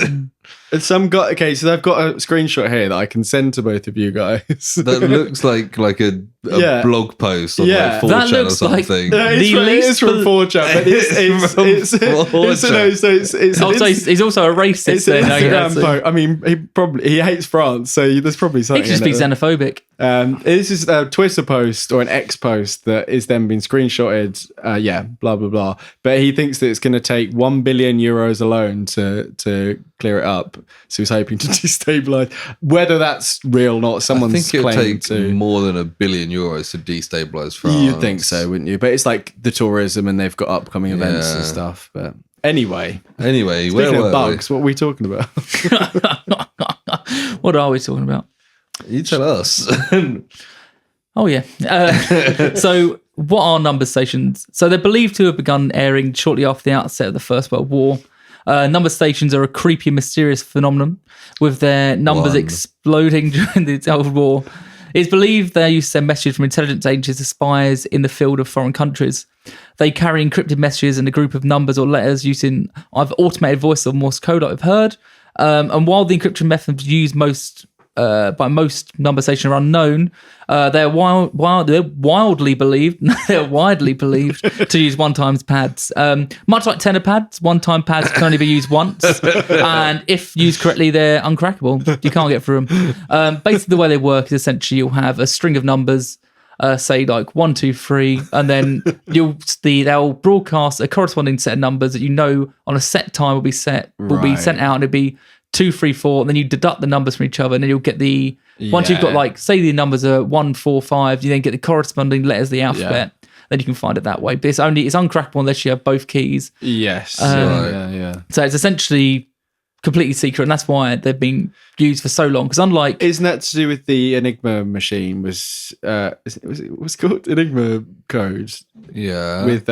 some guy. Okay, so I've got a screenshot here that I can send to both of you guys. That looks like a Yeah. blog post on Yeah. like 4chan That or looks like- something. No, The it's from least 4chan, but it's Also, he's also a racist. It's an then, I Instagram guess. post. I mean, he hates France, so there's probably He something. could just in be it. xenophobic. This is a Twitter post or an X post that is then being screenshotted. Blah blah blah. But he thinks that it's going to take 1 billion euros alone to clear it up. So he's hoping to destabilize. Whether that's real or not, I someone's think it would claimed take to. more than €1 billion to destabilize France. You'd think so, wouldn't you? But it's like the tourism, and they've got upcoming events and Yeah. stuff. But anyway, Anyway, speaking where of were bugs, what are we talking about? What are we talking about? we? You tell us. Oh, yeah. So what are number stations? So they're believed to have begun airing shortly after the outset of the First World War. Number stations are a creepy and mysterious phenomenon, with their numbers One. exploding during the Cold War. It's believed they used to send messages from intelligence agencies to spies in the field of foreign countries. They carry encrypted messages in a group of numbers or letters using either automated voice or Morse code, like I've heard. And while the encryption methods used by most number stations are unknown, they're widely believed to use one-time pads. Much like tenor pads, one-time pads can only be used once, and if used correctly, they're uncrackable. You can't get through them. Basically, the way they work is essentially you'll have a string of numbers, say like 1, 2, 3, and then they'll broadcast a corresponding set of numbers that you know on a set time will be sent out, and it'll be 2, 3, 4, and then you deduct the numbers from each other, and then you'll get once you've got like, say the numbers are 1, 4, 5, you then get the corresponding letters of the alphabet. Then you can find it that way. But it's uncrackable unless you have both keys. Yes. Right. So it's essentially completely secret, and that's why they've been used for so long. Because unlike, Isn't that to do with the Enigma machine? Was it was called Enigma code Yeah. with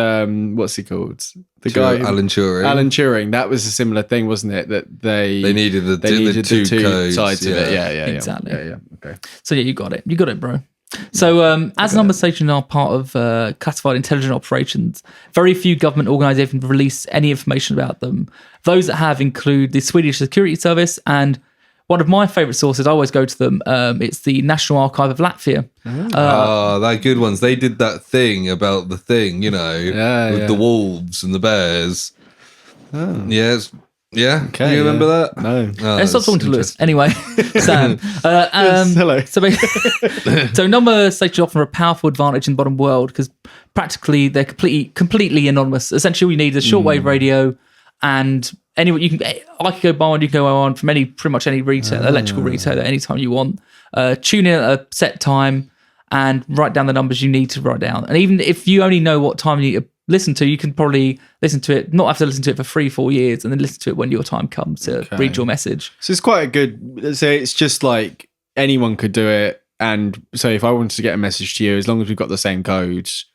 what's he called? The guy Alan Turing. Alan Turing. That was a similar thing, wasn't it? That they needed the two two codes, sides of it. Yeah. Exactly. Yeah. Okay. so yeah, you got it, bro. So, as number stations are part of classified intelligence operations, very few government organisations release any information about them. Those that have include the Swedish Security Service, and one of my favourite sources, I always go to them, it's the National Archive of Latvia. They're good ones. They did that thing about the thing, with the wolves and the bears. Oh. Yes. Yeah. Okay, You remember that? No. Let's stop that's talking to Lewis. interesting. Anyway, Sam. Hello. So number stations offer a powerful advantage in the modern world because practically they're completely anonymous. Essentially, we need a shortwave radio, and I could go buy one, you can go on from pretty much any retailer, electrical retailer, anytime you want. Tune in at a set time and write down the numbers you need to write down. And even if you only know what time you need to listen to, you can probably listen to it, not have to listen to it for 3-4 years, and then listen to it when your time comes to read your message. So it's quite a good. So it's just like anyone could do it. And so if I wanted to get a message to you, as long as we've got the same codes,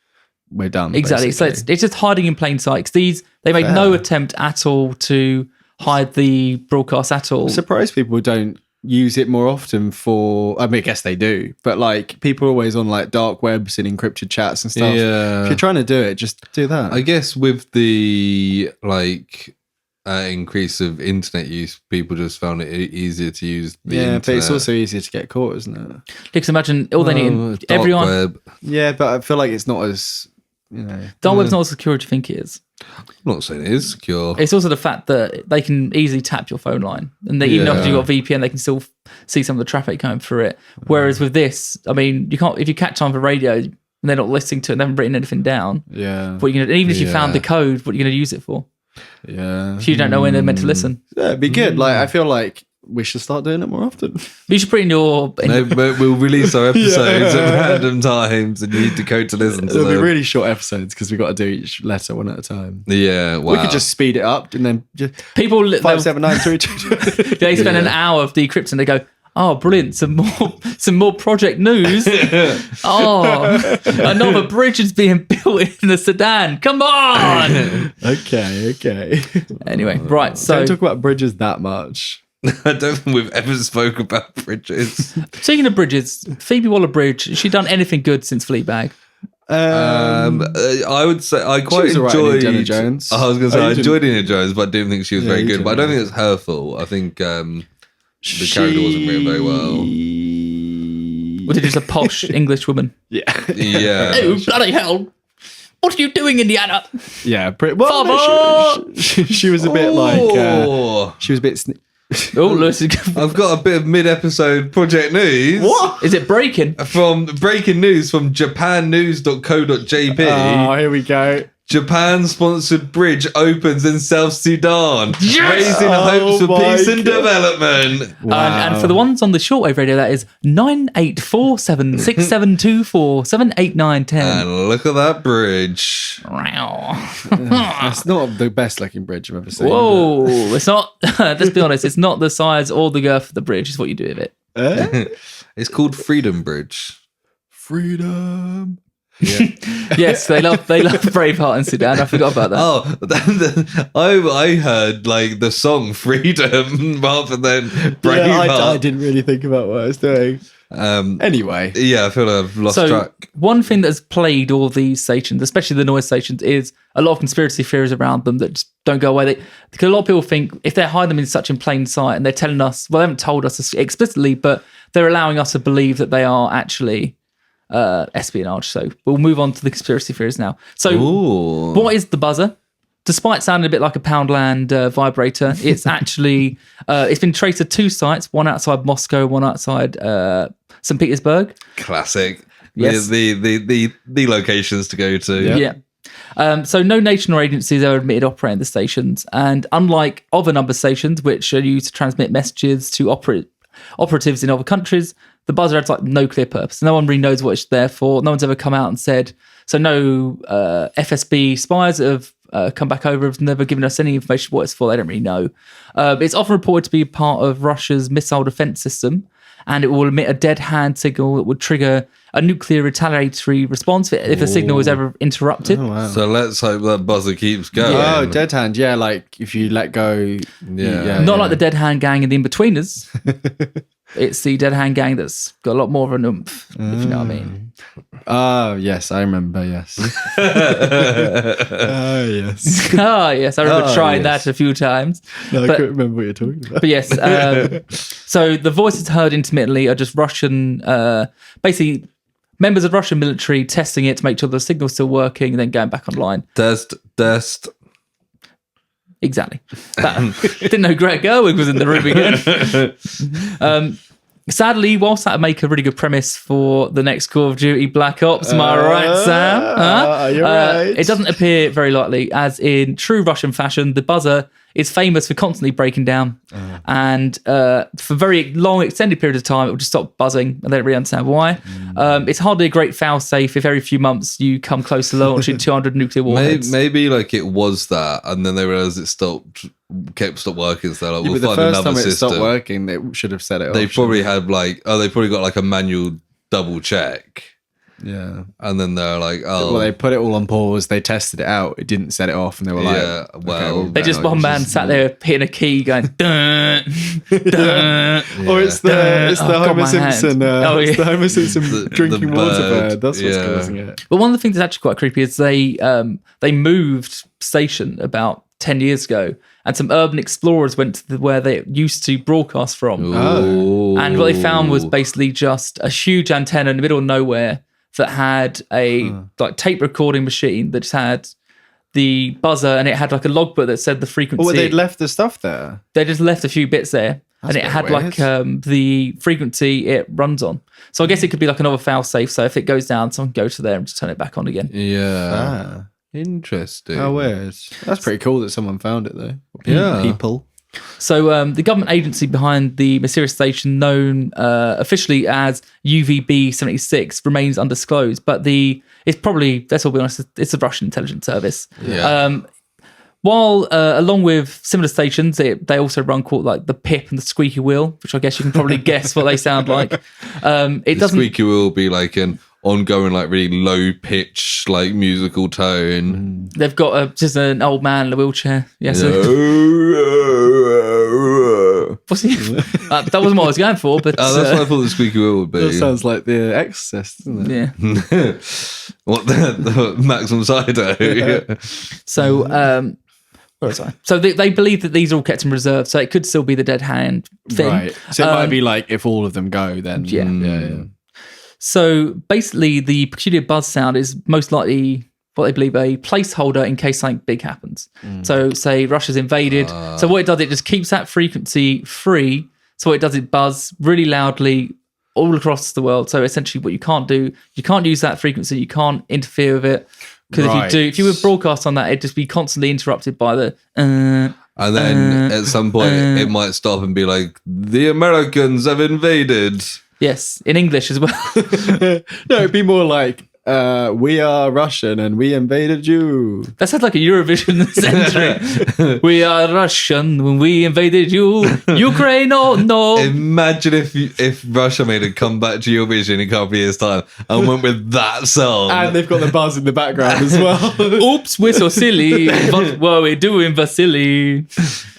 we're done. Exactly. Basically. So it's just hiding in plain sight. 'Cause they made no attempt at all to hide the broadcast at all. I'm surprised people don't use it more often for. I mean, I guess they do, but like people are always on like dark webs and encrypted chats and stuff. Yeah. If you're trying to do it, just do that. I guess with the like increase of internet use, people just found it easier to use the internet. But it's also easier to get caught, isn't it? Because imagine all they need, everyone. Web. Yeah, but I feel like it's not as Dark web's not as secure as you think it is. I'm not saying it is secure. It's also the fact that they can easily tap your phone line, and even if you've got VPN, they can still see some of the traffic going through it. Whereas with this, I mean, you can't, if you catch on for radio and they're not listening to it, they haven't written anything down. Yeah. What you gonna, even if you found the code, what are you going to use it for? Yeah. If you don't know when they're meant to listen. Yeah, it'd be good. Like, I feel like we should start doing it more often. You should put in your... No, but we'll release our episodes at random times, and you need the code to listen to It'll them. be really short episodes because we've got to do each letter one at a time. Yeah, wow. We could just speed it up and then just People... 5, 7, 9, 3, 2. They spend an hour of decrypting. They go, oh, brilliant! Some more project news. Oh, another bridge is being built in the Sudan. Come on. Okay. Anyway, right. So Don't talk about bridges that much. I don't think we've ever spoke about bridges. speaking of bridges, Phoebe Waller-Bridge. Has she done anything good since Fleabag? I would say I quite was alright in enjoyed Indiana Jones. I was going to say Oh, I you enjoyed Indiana Jones, but I didn't think she was very you good. didn't, But I don't think it's her fault. I think the character wasn't written very well. Was it just a posh English woman? Yeah. Yeah. Oh, bloody hell. What are you doing, Indiana? Yeah. Well, Father! she was a bit like... Oh. she was a bit... Oh, Lewis. I've got a bit of mid-episode project news. What? Is it breaking? From breaking news from japannews.co.jp. Oh, here we go. Japan-sponsored bridge opens in South Sudan, Yes! raising hopes for my peace and God. development. And for the ones on the shortwave radio, that is 98476724789110. And look at that bridge. That's not the best looking bridge I've ever seen. Whoa, it's not. Let's be honest, it's not the size or the girth of the bridge. It's what you do with it. It's called Freedom Bridge. Freedom. Yes, they love Braveheart in Sudan. I forgot about that. Oh, I heard like the song Freedom rather than Braveheart. Yeah, I didn't really think about what I was doing. Anyway. Yeah, I feel like I've lost track. One thing that's plagued all these stations, especially the noise stations, is a lot of conspiracy theories around them that just don't go away. Because a lot of people think if they hide them in such in plain sight and they're telling us, well, they haven't told us explicitly, but they're allowing us to believe that they are actually espionage. So we'll move on to the conspiracy theories now. So what is the buzzer? Despite sounding a bit like a Poundland vibrator, it's actually it's been traced to 2 sites, one outside Moscow, one outside St. Petersburg. Classic. Yes. The locations to go to. Yeah. So no nation or agencies are admitted operating the stations, and unlike other number stations which are used to transmit messages to operatives in other countries, the buzzer has like no clear purpose. No one really knows what it's there for. No one's ever come out and said. So no FSB spies that have come back over have never given us any information what it's for. They don't really know. It's often reported to be part of Russia's missile defense system, and it will emit a dead hand signal that would trigger a nuclear retaliatory response if a signal is ever interrupted. Oh, wow. So let's hope that buzzer keeps going. Oh, dead hand. Yeah, like if you let go. Not like the Dead Hand Gang and the In-Betweeners. It's the Dead Hand Gang that's got a lot more of an oomph, if you know what I mean. Oh, yes, I remember, yes. Oh, yes. Oh, yes, I remember trying yes. that a few times. No, I couldn't remember what you're talking about. But yes, so the voices heard intermittently are just Russian, basically members of Russian military testing it to make sure the signal's still working and then going back online. Test. Exactly. Didn't know Greta Gerwig was in the room again. Sadly, whilst that would make a really good premise for the next Call of Duty Black Ops, am I right, Sam? You're right. It doesn't appear very likely, as in true Russian fashion, the buzzer is famous for constantly breaking down. And for very long, extended periods of time, it will just stop buzzing, and they don't really understand why. It's hardly a great fail-safe if every few months you come close to launching 200 nuclear warheads. Maybe like it was that, and then they realized it stopped working. So like, Yeah, we'll but the find first another time it system. stopped working, they should have set it off. They probably had like, they probably got like a manual double check. Yeah. And then they're like, oh. Well, they put it all on pause. They tested it out. It didn't set it off. And they were like, Yeah, well, They just one man sat there hitting a key going, dun, dun. Or it's the God, Homer my hand. Simpson. It's the Homer Simpson The drinking water bird. bird. That's what's Yeah. causing it. But one of the things that's actually quite creepy is they moved station about 10 years ago, and some urban explorers went to where they used to broadcast from. Oh. And what they found was basically just a huge antenna in the middle of nowhere that had a like tape recording machine that just had the buzzer, and it had like a logbook that said the frequency. Well, they'd left the stuff there. They just left a few bits there, and it a bit had weird. like the frequency it runs on. So I guess it could be like another fail safe. So if it goes down, someone can go to there and just turn it back on again. Yeah. Interesting. How weird. That's pretty cool that someone found it, though. Yeah. People. So the government agency behind the mysterious station, known officially as UVB 76, remains undisclosed. But it's probably, let's all be honest, it's a Russian intelligence service. Yeah. While along with similar stations, they also run called like the Pip and the Squeaky Wheel, which I guess you can probably guess what they sound like. It The doesn't. squeaky will be like an ongoing, like really low pitch, like musical tone. They've got just an old man in a wheelchair. Yeah, so what's he? That wasn't what I was going for, but Oh, that's what I thought the squeaky wheel would be. That sounds like the Exorcist, doesn't it? yeah. What the maximum Sido? Yeah. So, where was I? So they believe that these are all kept in reserve, so it could still be the dead hand thing. Right. So it might be like if all of them go, then. Yeah. Yeah. So basically, the peculiar buzz sound is most likely what they believe a placeholder in case something big happens. So say Russia's invaded. So what it does, it just keeps that frequency free. So what it does, it buzz really loudly all across the world. So essentially what you can't do, you can't use that frequency, you can't interfere with it. Because if you would broadcast on that, it'd just be constantly interrupted by the And then at some point, it might stop and be like, the Americans have invaded. yes, in English as well. No, it'd be more like, we are Russian and we invaded you. That sounds like a Eurovision century. We are Russian when we invaded you. Ukraine, oh no. Imagine if Russia made a comeback to Eurovision in a couple of years' time and went with that song. And they've got the buzz in the background as well. Oops, we're so silly. What were we doing, Vasily? Do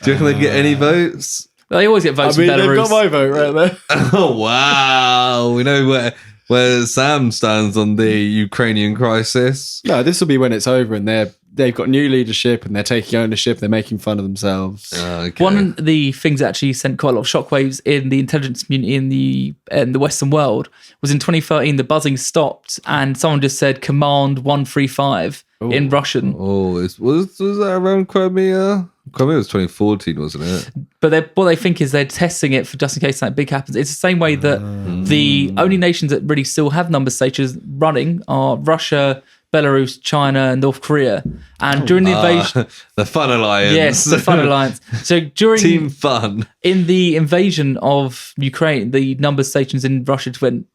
you reckon they'd get any votes? They always get votes I mean, from they've got Belarus. my vote right there. Oh, wow. We know where Sam stands on the Ukrainian crisis. No, this will be when it's over and they've got new leadership and they're taking ownership. They're making fun of themselves. Okay. One of the things that actually sent quite a lot of shockwaves in the intelligence community in the Western world was in 2013, the buzzing stopped and someone just said Command 135 in Russian. Oh, was that around Crimea? Crimea was 2014, wasn't it? But what they think is they're testing it for just in case something big happens. It's the same way that the only nations that really still have number stations running are Russia, Belarus, China, and North Korea. And during the invasion... The Fun Alliance. Yes, the Fun Alliance. So during... Team Fun. In the invasion of Ukraine, the number stations in Russia just went...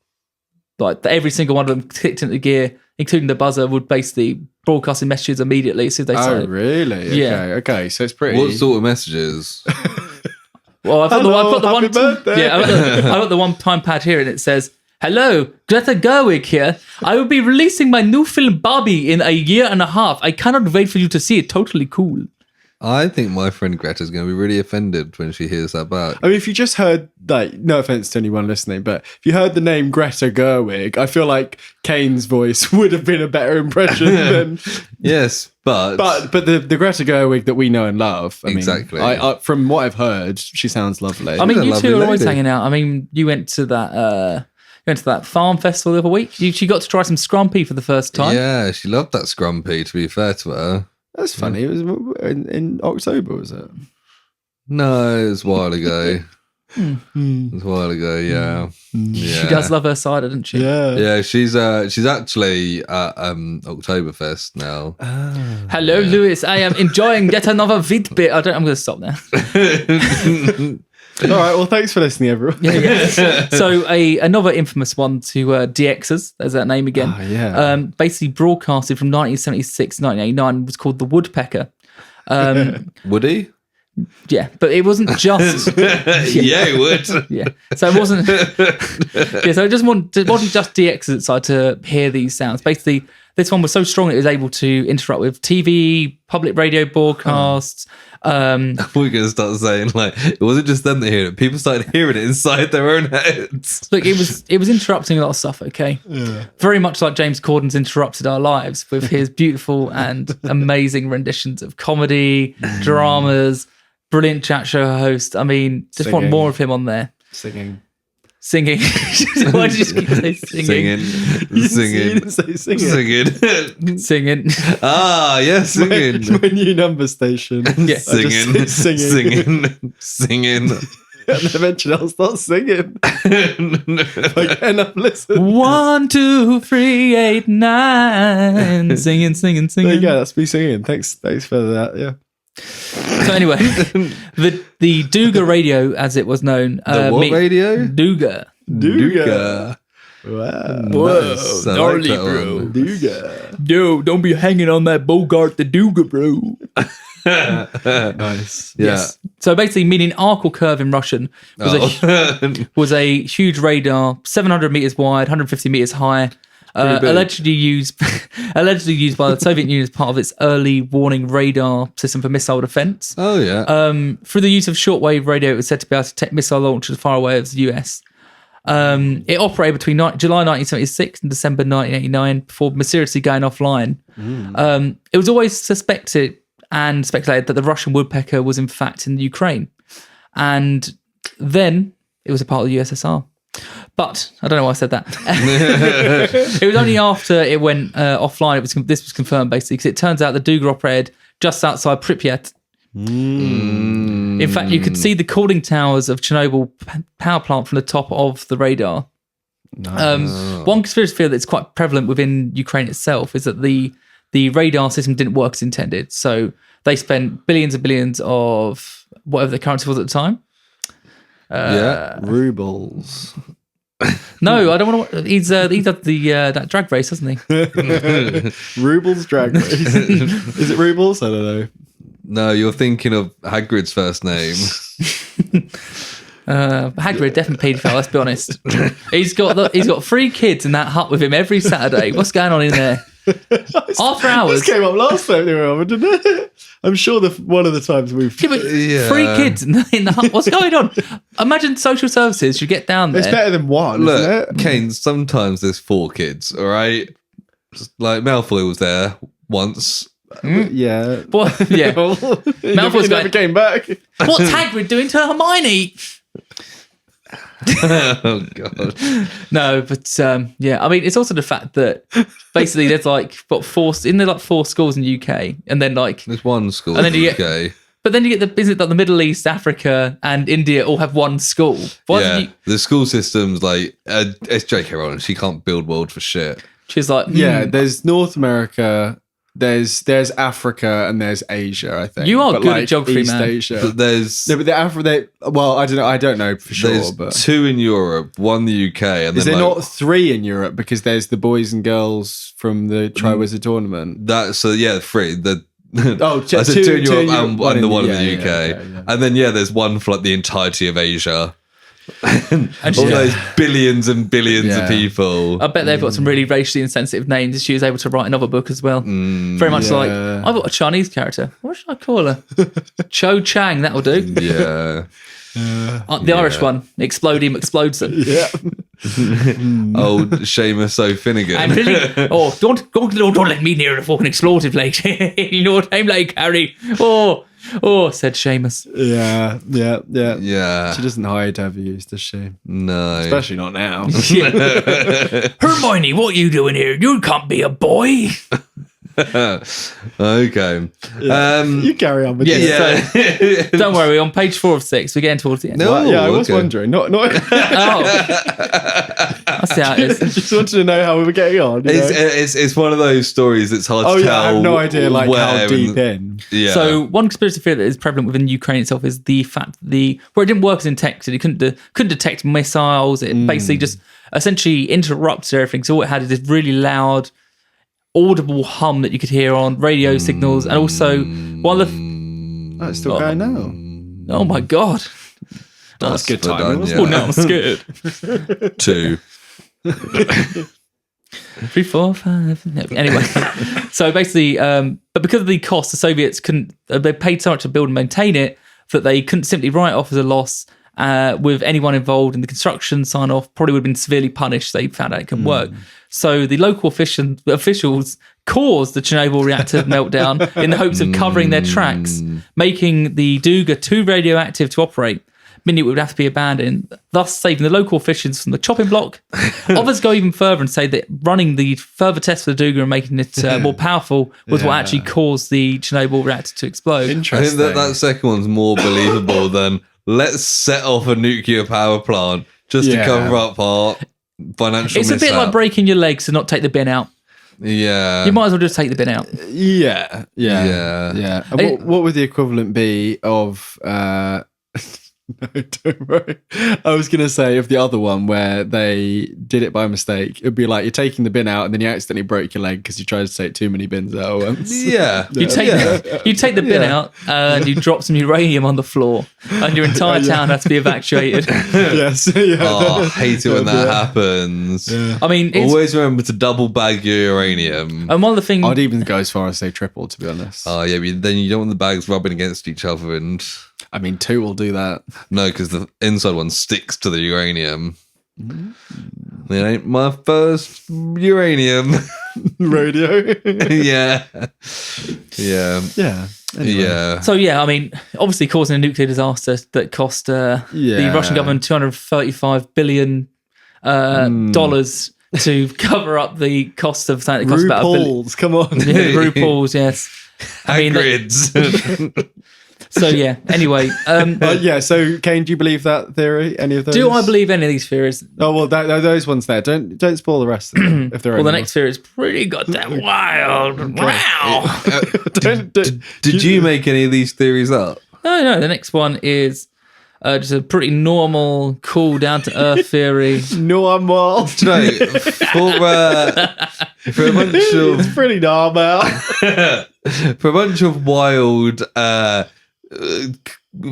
Like, every single one of them kicked into gear, including the buzzer, would basically broadcasting messages immediately as soon as they saw Oh, it. really? Yeah. Okay. So it's pretty. What sort of messages? Well, I've got the happy one. birthday. Yeah, I've got the one-time pad here, and it says, "Hello, Greta Gerwig here. I will be releasing my new film Barbie in a year and a half. I cannot wait for you to see it. Totally cool." I think my friend Greta's going to be really offended when she hears that back. I mean, if you just heard, like, no offense to anyone listening, but if you heard the name Greta Gerwig, I feel like Kane's voice would have been a better impression than. Yes, but the Greta Gerwig that we know and love. I Exactly. Mean, I from what I've heard, she sounds lovely. I mean, a you lovely two are always lady. hanging out. I mean, you went to that farm festival the other week. She got to try some scrumpy for the first time. yeah, she loved that scrumpy, to be fair to her. That's funny. It was in October, was it? No, it was a while ago. It was a while ago, yeah. She does love her cider, doesn't she? Yeah, she's actually at Oktoberfest now. Hello, Lewis. I am enjoying yet another Vidbit. I'm going to stop now. All right, well, thanks for listening, everyone. So another infamous one to DXs, there's that name again. Oh, yeah. Basically broadcasted from 1976 to 1989, was called The Woodpecker. Would he? Yeah, but it wasn't just... Yeah, it would. Yeah, so it wasn't... so it wasn't just DXs that started to hear these sounds. Basically, this one was so strong it was able to interrupt with TV, public radio broadcasts. We're going to start saying, like, it wasn't just them that heard it. People started hearing it inside their own heads. Look, it was interrupting a lot of stuff, okay? Yeah. Very much like James Corden's interrupted our lives with his beautiful and amazing renditions of comedy, dramas, brilliant chat show host. I mean, just want more of him on there. Singing. Why did you just keep saying singing? Singing. Ah, yeah, singing. My new number station. Yeah. Singing. And eventually I'll start singing. If I get enough listen. 1, 2, 3, 8, 9. Singing. There you go, that's me singing. Thanks for that, yeah. So anyway, the Duga radio, as it was known. The what radio? Duga. Wow. Whoa, Nice. gnarly, I like that bro. one. Duga. Yo, don't be hanging on that Bogart the Duga, bro. Nice. Yeah. Yes. So basically, meaning arc or curve in Russian was a huge radar, 700 meters wide, 150 meters high. Allegedly used by the Soviet Union as part of its early warning radar system for missile defense. Oh, yeah. Through the use of shortwave radio, it was said to be able to detect missile launches as far away as the US. It operated between July 1976 and December 1989 before mysteriously going offline. It was always suspected and speculated that the Russian woodpecker was in fact in Ukraine. And then it was a part of the USSR. But I don't know why I said that. It was only after it went offline, this was confirmed basically, because it turns out the Duga operated just outside Pripyat. In fact, you could see the cooling towers of Chernobyl power plant from the top of the radar. Nice. One conspiracy theory that's quite prevalent within Ukraine itself is that the radar system didn't work as intended. So they spent billions and billions of whatever the currency was at the time. Rubles. No, I don't want to. He's had that drag race, hasn't he? Rubles drag race. Is it rubles? I don't know. No, you're thinking of Hagrid's first name. Hagrid, definitely paedophile. Let's be honest. He's got 3 kids in that hut with him every Saturday. What's going on in there? After hours. This came up last time, didn't it? I'm sure one of the times we've... Yeah, but 3 kids in the hut. What's going on? Imagine social services should get down there. It's better than one, isn't Look, it? Kane, sometimes there's 4 kids, all right? Like, Malfoy was there once. Yeah. What? Yeah. Malfoy's never came back. What's Hagrid doing to Hermione? Oh, God. No, but yeah, I mean, it's also the fact that basically there's like 4 schools in the UK, and then like There's one school And in then the you UK. but then you get the Middle East, Africa, and India all have one school. Why doesn't The school system's like, it's J.K. Rowling. She can't build world for shit. she's like, Yeah, there's North America, there's Africa, and there's Asia, I think. You are But, good at like, geography, East man. Asia. But there's No, but well, I don't know for sure, there's but 2 in Europe, 1 in the UK, and is then there like, not 3 in Europe because there's the boys and girls from the Triwizard tournament? that. So yeah, 3. Oh, I said 2 in Europe and one the one in the yeah, UK, yeah. and then there's one for like the entirety of Asia. And All she's- those billions and billions Yeah. of people. I bet they've got some really racially insensitive names. She was able to write another book as well. Very much like, yeah. I've got a Chinese character. What should I call her? Cho Chang, that'll do. Yeah. The Irish one, Exploding explodes them. Yeah. Old Seamus O'Finnegan. And really, don't let me near a fucking explosive like you know what I'm like, Harry. Oh, said Seamus. Yeah. Yeah. She doesn't hide her views, does she? No. Especially not now. Hermione, what are you doing here? You can't be a boy. Okay. You carry on with Yeah, this. so, don't worry, on page 4 of 6, we're getting towards the end. No. Well, yeah, I was okay. wondering. Not. Oh, I see how it is. Just wanted to know how we were getting on. You know? It's one of those stories that's hard Oh to yeah, tell. I have no idea like where how deep and- in. Yeah. So one conspiracy theory that is prevalent within Ukraine itself is the fact that where it didn't work as intended, it couldn't detect missiles. It basically just essentially interrupts everything. So all it had is this really loud, audible hum that you could hear on radio signals, and also one of the. Oh, it's still going now. Oh my god! That's good well timing, done, wasn't Oh, now I'm scared. 2. 3, 4, 5. No. Anyway, so basically, but because of the cost, the Soviets couldn't. They paid so much to build and maintain it that they couldn't simply write off as a loss. With anyone involved in the construction sign off, probably would have been severely punished. They found out it couldn't work. So the local officials caused the Chernobyl reactor meltdown in the hopes of covering their tracks, making the Duga too radioactive to operate, meaning it would have to be abandoned, thus saving the local officials from the chopping block. Others go even further and say that running the further tests for the Duga and making it more powerful was what actually caused the Chernobyl reactor to explode. I Interesting. think that second one's more believable than let's set off a nuclear power plant just to cover up our financial It's a bit like breaking your legs to not take the bin out. Yeah. You might as well just take the bin out. Yeah. And what would the equivalent be of? No, don't worry. I was going to say of the other one where they did it by mistake. It'd be like you're taking the bin out and then you accidentally broke your leg because you tried to take too many bins out at once. Yeah. You take the bin out and you drop some uranium on the floor, and your entire town has to be evacuated. Yes. Yeah. Oh, I hate it when that happens. Yeah. I mean, it's, Always remember to double bag your uranium. and one of the things. I'd even go as far as say triple, to be honest. Oh, yeah, but then you don't want the bags rubbing against each other and... I mean, 2 will do that. No, because the inside one sticks to the uranium. It ain't my first uranium. Radio. Yeah. Yeah. Yeah. Anyway. Yeah. So yeah, I mean, obviously causing a nuclear disaster that cost the Russian government $235 billion dollars to cover up the cost of something that cost about $1 billion. Come on. Yeah, RuPaul's, yes. I mean, Hagrid's. so yeah. Anyway, Yeah. So, Kane, do you believe that theory? Any of those? do I believe any of these theories? Oh well, those ones there. Don't spoil the rest of them if they're. Well, the next theory is pretty goddamn wild. Wow. Did you make any of these theories up? No. The next one is just a pretty normal, cool, down to earth theory. Normal. Do you know, for a bunch of It's pretty normal. for a bunch of wild,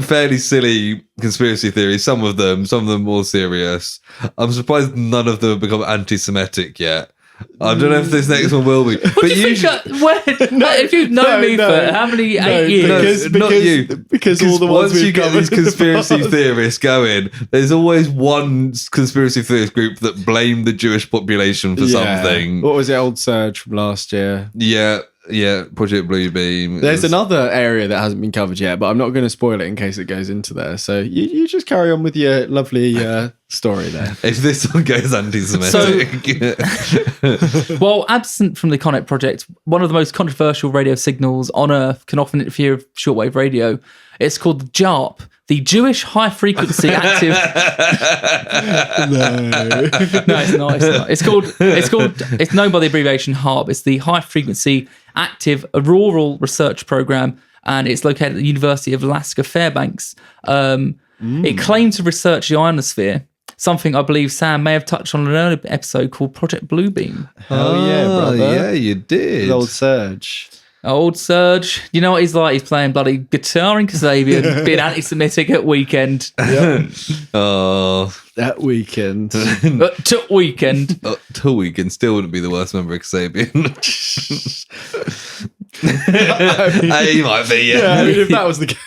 fairly silly conspiracy theories, some of them more serious. I'm surprised none of them have become anti-Semitic yet. I don't know if this next one will be. But If you've known me for how many 8 years? Not you. Because all the ones once you we've get covered these in the conspiracy past. theorists going, there's always one conspiracy theorist group that blame the Jewish population for something. What was it, Old Surge from last year? Yeah, Project Bluebeam. There's another area that hasn't been covered yet, but I'm not going to spoil it in case it goes into there. So you just carry on with your lovely story there. If this one goes anti-Semitic. Well, absent from the Conet Project, one of the most controversial radio signals on Earth can often interfere with shortwave radio. It's called the JARP, the Jewish High Frequency Active. No, it's not. It's known by the abbreviation HARP. It's the High Frequency Active Auroral Research Program, and it's located at the University of Alaska Fairbanks. It claims to research the ionosphere, something I believe Sam may have touched on in an earlier episode called Project Bluebeam. Oh yeah, brother. Yeah, you did. Old Surge. Old Surge. You know what he's like? He's playing bloody guitar in Kasabian, being anti-Semitic at weekend. Oh. That weekend. To weekend. Till Weekend still wouldn't be the worst member of Kasabian. He might be, Yeah, I mean, if that was the case.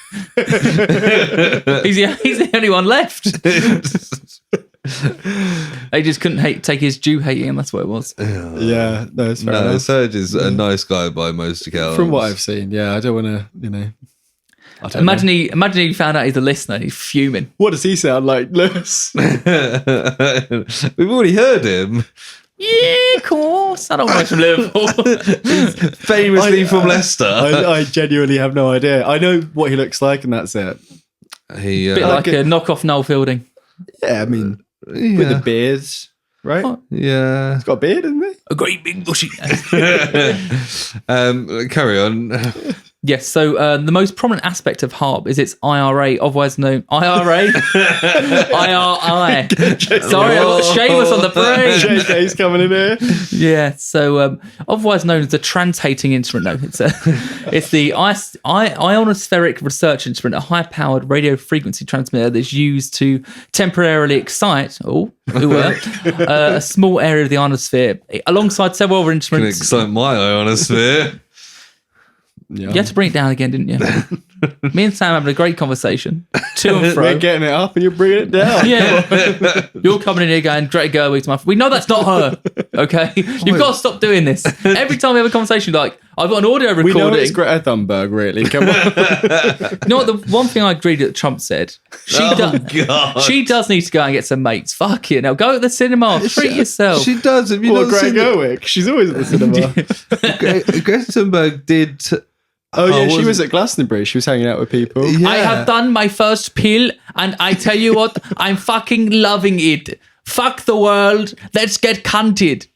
He's the only one left. They just couldn't take his Jew hating, and that's what it was. Yeah, no, it's fair No, enough. Serge is a nice guy by most accounts. From what I've seen, yeah, I don't want to, I don't Imagine know. he found out he's a listener. He's fuming. What does he sound like, Lewis? We've already heard him. Yeah, of course. I don't watch from Liverpool. Famously from Leicester. I genuinely have no idea. I know what he looks like, and that's it. He, Bit like a knockoff Noel Fielding. Yeah, I mean, with the beards, right? Oh. yeah. He's got a beard, hasn't he? A great big bushy. Carry on. Yes, so the most prominent aspect of HARP is its IRA, otherwise known... IRA? IRI. Sorry, I got Seamus on the brain. JK's coming in here. Yeah, so otherwise known as the translating instrument. No, it's the ionospheric research instrument, a high-powered radio frequency transmitter that's used to temporarily excite a small area of the ionosphere, alongside several other Can instruments. excite my ionosphere. Yeah. You had to bring it down again, didn't you? Me and Sam having a great conversation, to and fro. We're getting it up and you're bringing it down. Yeah, you're coming in here going, Greta Gerwig's my... We know that's not her, okay? You've got to stop doing this. Every time we have a conversation, like, I've got an audio recording. We know it's Greta Thunberg, really. Come on. You know what? The one thing I agreed that Trump said, God. she does need to go and get some mates. Fuck you. Now go to the cinema. Treat yourself. She does. Have you Or not Greta seen Gerwig. She's always at the cinema. Greta Thunberg did... Oh, yeah, she was was at Glastonbury. She was hanging out with people. Yeah. I have done my first pill, and I tell you what, I'm fucking loving it. Fuck the world. Let's get cunted.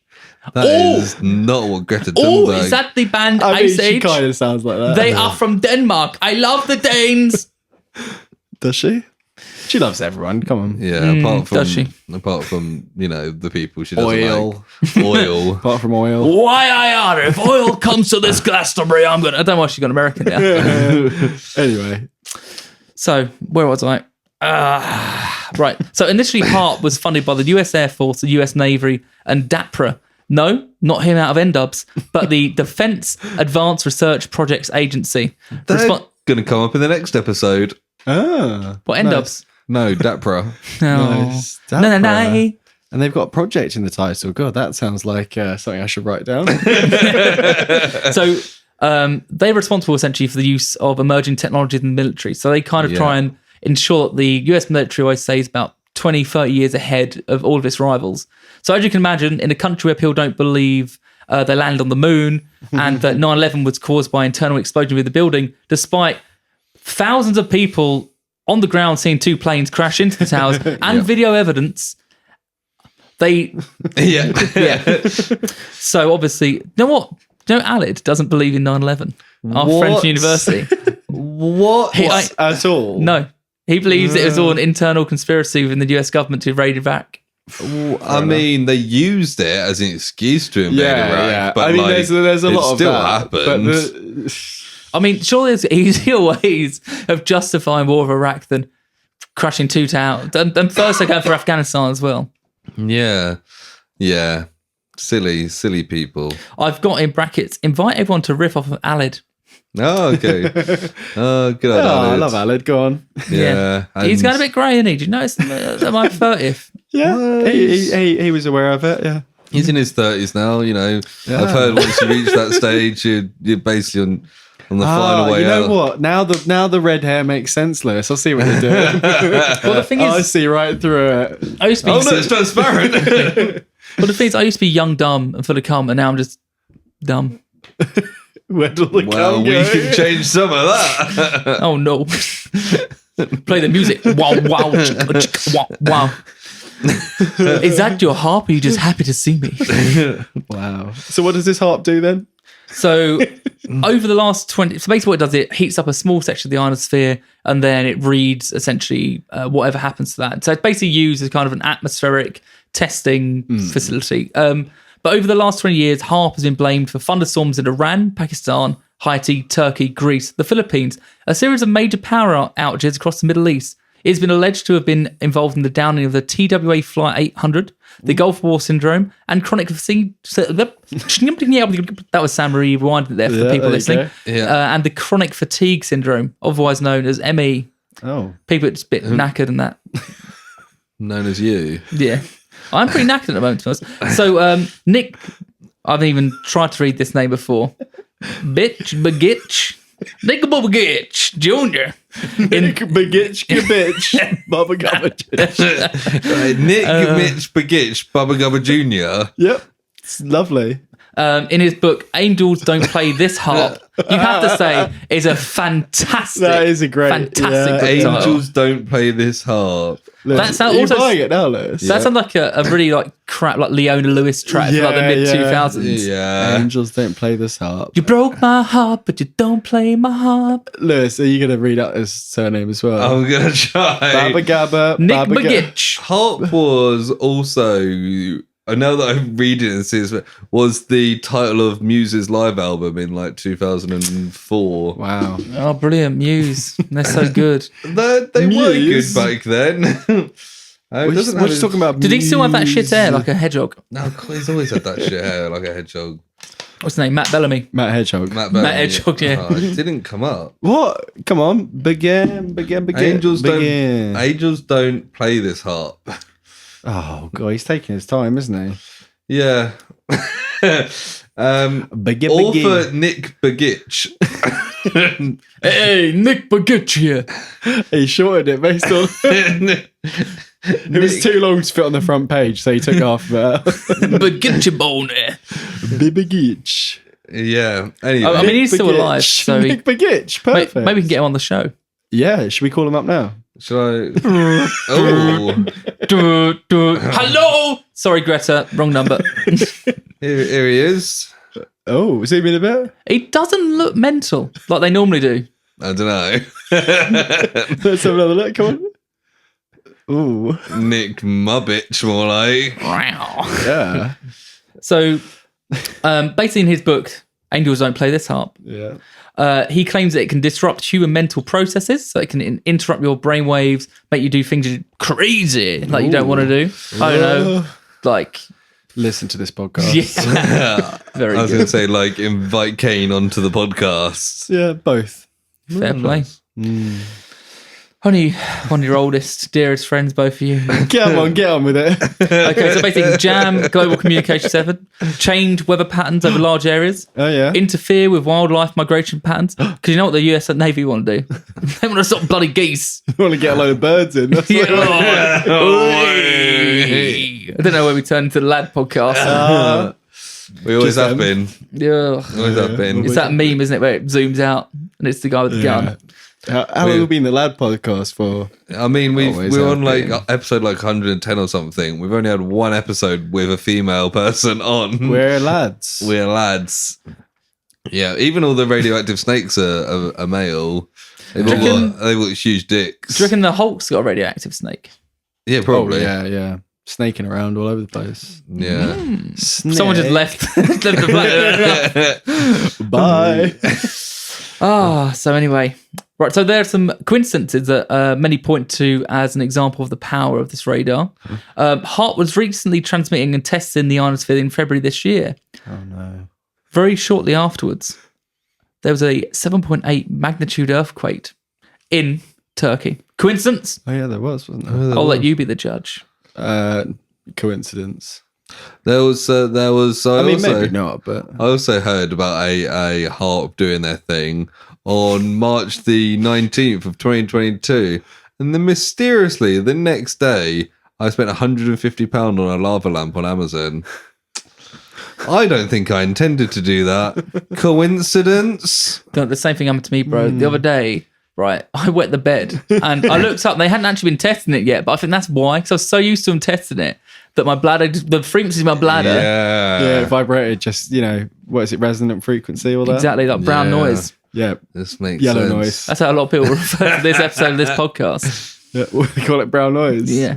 That is not what Greta Thunberg... Oh, is that the band I mean, Ice she Age? kind of sounds like that. They are from Denmark. I love the Danes. Does she? She loves everyone. Come on. Yeah, does she? apart from, you know, the people she doesn't Oil. like. Oil. Apart from oil. Why I are? If oil comes to this Glastonbury, I'm gonna... I don't know why she got American now. Anyway. So, where was I? Right. So, initially, HARP was funded by the US Air Force, the US Navy, and DAPRA. No, not him out of N-dubs, but the Defense Advanced Research Projects Agency. They're going to come up in the next episode. Ah. What, N-dubs? No, DAPRA. No. Nice. No. And they've got project in the title. God, that sounds like something I should write down. So they're responsible essentially for the use of emerging technologies in the military. So they kind of try and ensure that the US military, I always say, is about 20, 30 years ahead of all of its rivals. So as you can imagine, in a country where people don't believe they landed on the moon and that 9/11 was caused by internal explosion with the building, despite thousands of people on the ground seeing two planes crash into the towers and video evidence, they... Yeah. So obviously, you know what? You know, Alid doesn't believe in 9/11. Our friend from university. What? At all? No. He believes it was all an internal conspiracy within the US government to raid Iraq. I mean, they used it as an excuse to invade Iraq. But I mean, like, there's a lot of still that. happened. I mean, surely there's easier ways of justifying war of Iraq than crashing two towers. And first they're going for Afghanistan as well. Yeah. Silly people. I've got in brackets, invite everyone to riff off of Alid. Oh, okay. Oh, good idea. I love Alid. Go on. Yeah. He's going a bit grey, isn't he? Did you notice that my 30th? Yeah. He was aware of it. Yeah. He's in his 30s now, you know. Yeah. I've heard once you reach that stage, you're basically on the final way you know out. what? Now the red hair makes sense, Lewis. I'll see what they're doing. Well, the thing is, I see right through it. I used to be it's transparent. Well, the thing is, I used to be young, dumb, and full of cum, and now I'm just dumb. Where do the Well, cum we go? can change some of that. Oh no! Play the music. Wow! Wow! Is that your harp? Or are you just happy to see me? Wow. So what does this harp do then? So over the last 20... So basically what it does, it heats up a small section of the ionosphere and then it reads essentially whatever happens to that. So it's basically used as kind of an atmospheric testing facility. But over the last 20 years, HARP has been blamed for thunderstorms in Iran, Pakistan, Haiti, Turkey, Greece, the Philippines, a series of major power outages across the Middle East. It's been alleged to have been involved in the downing of the TWA Flight 800, the Gulf War Syndrome, and chronic fatigue. That was Sam Marie rewinded there for the people listening. And the chronic fatigue syndrome, otherwise known as ME. Oh. People are just a bit knackered and that. Known as you. Yeah. I'm pretty knackered at the moment, to be honest. So, Nick, I've even tried to read this name before. Begitch. Nick Bubagitch Jr. Nick Bagitch Gabitch Bubba Gubba. Nick Mitch Bagitch Bubba Gubba Jr. Yep, it's lovely. In his book, Angels Don't Play This Harp, you have to say, is a fantastic. That is a great, fantastic book title. Angels Don't Play This Harp. That sounds Are you also buying it now, Lewis? that sounds like a really like crap like Leona Lewis track from like the mid 2000s. Yeah. Angels don't play this harp. You broke my heart, but you don't play my harp. Lewis, are you going to read out his surname as well? I'm going to try. Baba Gabba. Nick Baba Bagitch. Harp was also, I know that I'm reading this, was the title of Muse's live album in like 2004. Wow. Oh, brilliant. Muse. They're so good. They were good Muse? back then. What are you talking about? Did he still have that shit hair like a hedgehog? No, he's always had that shit hair like a hedgehog. What's his name? Matt Bellamy. Matt Hedgehog. Matt Bellamy. Hedgehog, yeah. Oh, it didn't come up. What? Come on. Begin. Angels don't play this harp. Oh, God. He's taking his time, isn't he? Yeah. Begin. Author Nick Bagitch. Hey, Nick Bagitch here. He shortened it based on... It was too long to fit on the front page, so he took half of it out. Bagitch boner. Bibagitch. Yeah. Anyway. I mean, he's still Bagitch. alive, so Nick Bagitch. Perfect. maybe we can get him on the show. Yeah, should we call him up now? Should I? Oh. Hello. Sorry, Greta. Wrong number. Here he is. Oh, zoom in a bit. He doesn't look mental like they normally do. I don't know. Let's have another look. Come on. Ooh. Nick Mubbitch, more like. Yeah. So, basically, in his book, Angels Don't Play This Harp, Yeah. he claims that it can disrupt human mental processes, so it can interrupt your brainwaves, make you do things crazy like you don't want to do. I don't know, like Listen to this podcast. yeah, very I was good. going to say, like, invite Kane onto the podcast. Yeah, both. Fair play. Only one of your oldest, dearest friends, both of you. Get on with it. Okay, so basically, jam global communication 7, change weather patterns over large areas, Oh, yeah. interfere with wildlife migration patterns. Because you know what the US Navy want to do? They want to stop bloody geese. You want to get a load of birds in. That's Yeah. what- I don't know where we turned into the lad podcast. We always Just have been. Yeah. Always have been. It's that meme, isn't it, where it zooms out and it's the guy with the gun. How long have we been the Lad podcast for? I mean, Always we're have on like been. episode like 110 or something. We've only had one episode with a female person on. We're lads. We're lads. Yeah, even all the radioactive snakes are male. They've got huge dicks. Do you reckon the Hulk's got a radioactive snake? Yeah, Oh, probably. yeah. Snaking around all over the place. Yeah. Someone just left the planet Earth. Bye. So anyway. Right, so there are some coincidences that many point to as an example of the power of this radar. Hart was recently transmitting and testing the ionosphere in February this year. Oh, no. Very shortly afterwards, there was a 7.8 magnitude earthquake in Turkey. Coincidence? Oh, yeah, there was, wasn't there? I'll let you be the judge. Coincidence. There was. I mean, also, maybe not, but... I also heard about a HARP doing their thing on March the 19th of 2022, and then mysteriously the next day I spent £150 on a lava lamp on Amazon. I don't think I intended to do that. Coincidence? The same thing happened to me, bro. The other day, right, I wet the bed and I looked up. They hadn't actually been testing it yet, but I think that's why, because I was so used to them testing it that my bladder, the frequency of my bladder, Yeah, it vibrated just, what is it, resonant frequency, all that? exactly like brown Yeah. noise. Yeah, This makes yellow sense. noise. That's how a lot of people refer to this episode of this podcast. Yeah, what do they call it, brown noise? Yeah.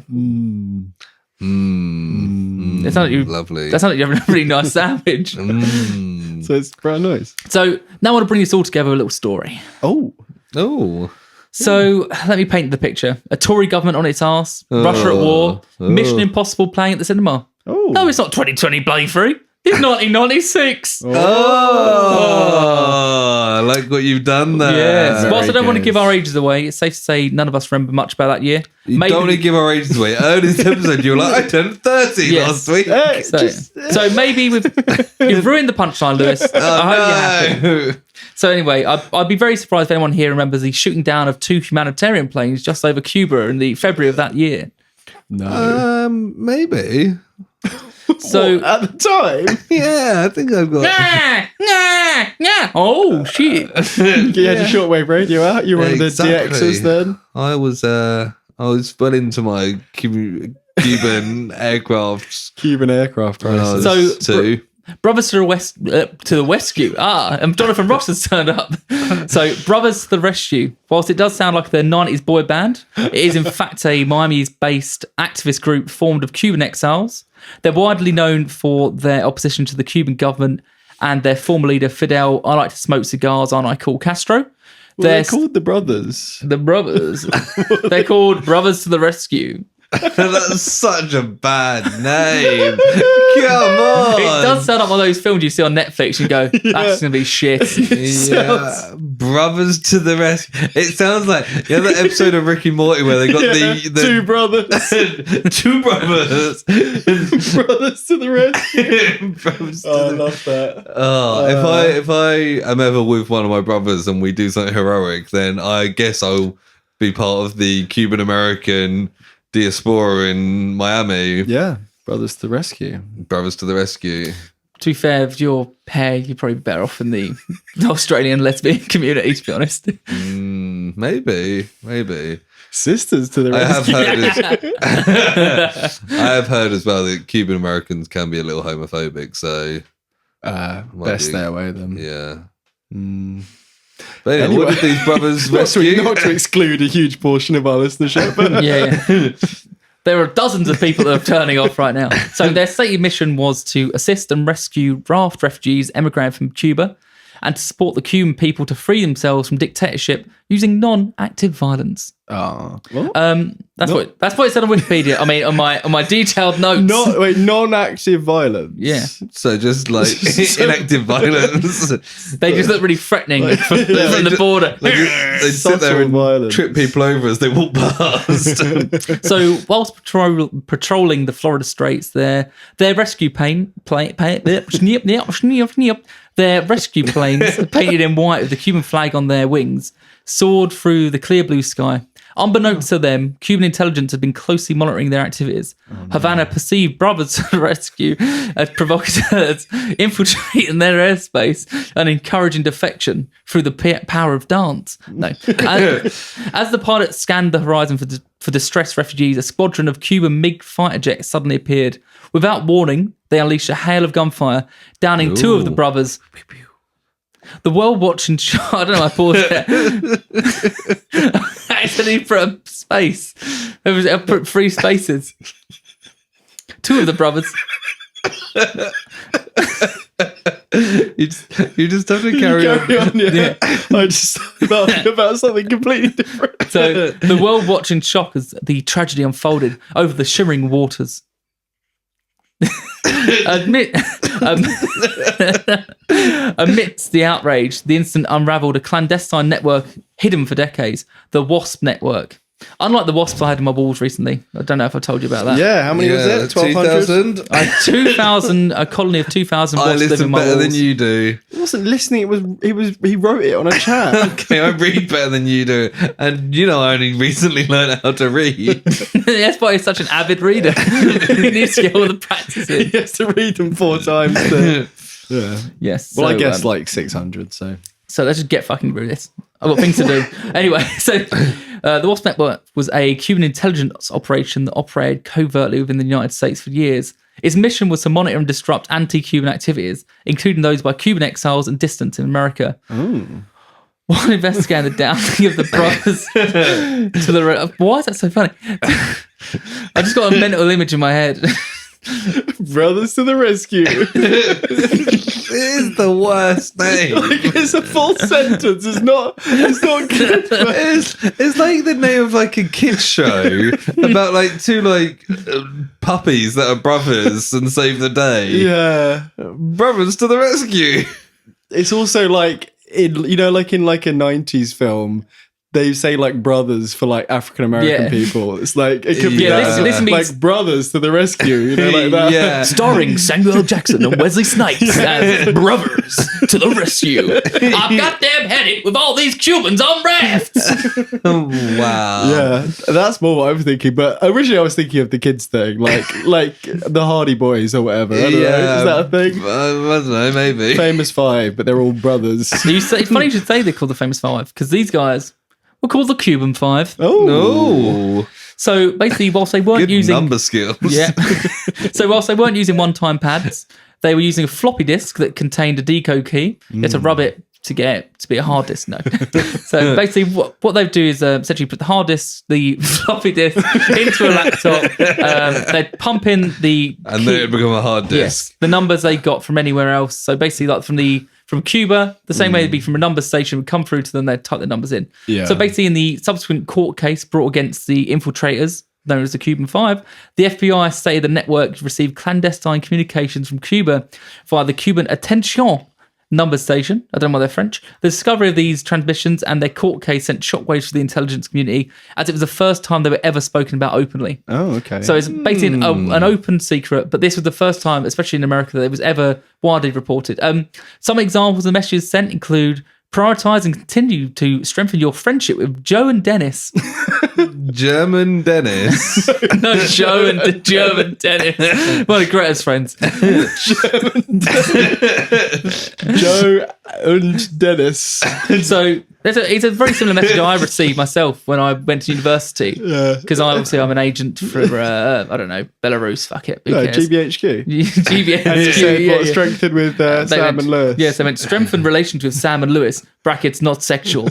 It's not like you, Lovely. that sounds like you're having a really nice sandwich. So it's brown noise. So now I want to bring this all together with a little story. Oh. Oh. So let me paint the picture. A Tory government on its arse, Russia at war, Mission Impossible playing at the cinema. Oh. No, it's not 2020 bloody through. It's 1996. Oh, I like what you've done there. Yes. Whilst I don't want to good. give our ages away, it's safe to say none of us remember much about that year. You don't want to give our ages away. Early this episode, you were like, I turned 30 Yes. last week. Hey, So maybe you've ruined the punchline, Lewis. I hope you're happy. Oh, no. So anyway, I'd be very surprised if anyone here remembers the shooting down of 2 humanitarian planes just over Cuba in the February of that year. No. Maybe. So at the time, Yeah, I think I've got. Oh shit! you had your shortwave radio out. You were one of the Exactly. DXs then. I was well into my Cuban aircraft Cuban aircraft when I crisis. was So, 2. Brothers to the rescue. And Jonathan Ross has turned up. So, Brothers to the Rescue, whilst it does sound like their 90s boy band, it is in fact a Miami-based activist group formed of Cuban exiles. They're widely known for their opposition to the Cuban government and their former leader, Fidel, I like to smoke cigars, aren't I, called Castro. They're called the Brothers. The Brothers. They're called Brothers to the Rescue. That's such a bad name. Come on. It does sound like one of those films you see on Netflix and go, that's going to be shit. Yeah, Brothers to the Rescue. It sounds like that episode of Rick and Morty where they got the 2 brothers. 2 brothers. Brothers to the rescue. Brothers to I the- love that. if I am ever with one of my brothers and we do something heroic, then I guess I'll be part of the Cuban American diaspora in Miami. Yeah, Brothers to the rescue. Brothers to the Rescue. To be fair, with your hair, you're probably better off in the Australian lesbian community, to be honest. Maybe. Sisters to the I have rescue. heard. I have heard as well that Cuban Americans can be a little homophobic. So Best stay away then. yeah. But anyway, what did these brothers rescue? Not to exclude a huge portion of our listenership, but Yeah. There are dozens of people that are turning off right now. So their stated mission was to assist and rescue raft refugees emigrating from Cuba and to support the Cuban people to free themselves from dictatorship using non-active violence. That's what it said on Wikipedia. I mean, on my detailed notes. non-active violence. Yeah. So just like inactive violence. They just look really threatening from the border. They sit there Subtle and violence. trip people over as they walk past. So whilst patrolling the Florida Straits, their rescue their rescue planes, painted in white with the Cuban flag on their wings, soared through the clear blue sky. Unbeknownst to them, Cuban intelligence had been closely monitoring their activities. Havana perceived Brothers to the Rescue as provocateurs infiltrating their airspace and encouraging defection through the power of dance. No. As the pilots scanned the horizon for distressed refugees, a squadron of Cuban MiG fighter jets suddenly appeared. Without warning, they unleashed a hail of gunfire, downing 2 of the brothers. The world-watching shot... I don't know, I paused there. I accidentally put a space. I put 3 spaces. 2 of the brothers. You just have to carry on. Yeah. I just thought about something completely different. So the world watching shock as the tragedy unfolded over the shimmering waters. Amidst the outrage, the incident unravelled a clandestine network hidden for decades, the WASP network. Unlike the wasps I had in my walls recently. I don't know if I told you about that. Yeah, how many was it? 1,200? 2,000. I had 2,000, a colony of 2,000 I wasps live in listen my better walls. than you do. He wasn't listening. He wrote it on a chat. Okay, I read better than you do. And I only recently learned how to read. That's why he's such an avid reader. He needs to get all the practice in. He has to read them 4 times. Yeah. Yes. Well, I so, guess like 600. So let's just get fucking through this. I've got things to do. Anyway, so the WASP network was a Cuban intelligence operation that operated covertly within the United States for years. Its mission was to monitor and disrupt anti-Cuban activities, including those by Cuban exiles and dissidents in America. While investigating the downing of the brothers to the... Why is that so funny? I just got a mental image in my head. Brothers to the rescue. It is the worst name. It's a full sentence. It's not good. It's like the name of like a kids show about like 2 puppies that are brothers and save the day. Yeah. Brothers to the rescue. It's also like in like a 90s film, they say like brothers for like African American Yeah. people. It's like it could be Yeah, that, this means- like brothers to the rescue, you know, like that. Yeah. Starring Samuel L. Jackson and Wesley Snipes as brothers to the rescue. I've got them headed with all these Cubans on rafts. Wow. Yeah, that's more what I'm thinking. But originally, I was thinking of the kids thing, like the Hardy Boys or whatever. I don't know. Is that a thing? I don't know, maybe. Famous Five, but they're all brothers. It's funny you should say they're called the Famous Five because these guys were called the Cuban Five. Oh, No. So basically, whilst they weren't Good using number skills. Yeah. So whilst they weren't using one-time pads, they were using a floppy disk that contained a decode key. You had to rub it to get it to be a hard disk. No. So basically, what they do is essentially put the hard disk, the floppy disk, into a laptop. They'd pump in the And then it become a hard disk. yes, the numbers they got from anywhere else. So basically, like from Cuba, the same way it'd be from a number station would come through to them. They'd type the numbers in. Yeah. So basically, in the subsequent court case brought against the infiltrators, known as the Cuban Five, the FBI stated the network received clandestine communications from Cuba via the Cuban Atención number station. I don't know why they're French. The discovery of these transmissions and their court case sent shockwaves for the intelligence community, as it was the first time they were ever spoken about openly. Oh, okay. So it's basically an open secret, but this was the first time, especially in America, that it was ever widely reported. Some examples of messages sent include: prioritize and continue to strengthen your friendship with Joe and Dennis. German Dennis. No, Joe and the German Dennis. One of Greta's friends. Joe and Dennis. So it's a very similar message I received myself when I went to university. Because I'm an agent for, I don't know, Belarus. Fuck it. Who No, cares? GBHQ. GBHQ. And you said yeah, what, yeah. strengthened with They Sam went- and Lewis. Yes, they meant strengthen relations with Sam and Lewis. Brackets not sexual.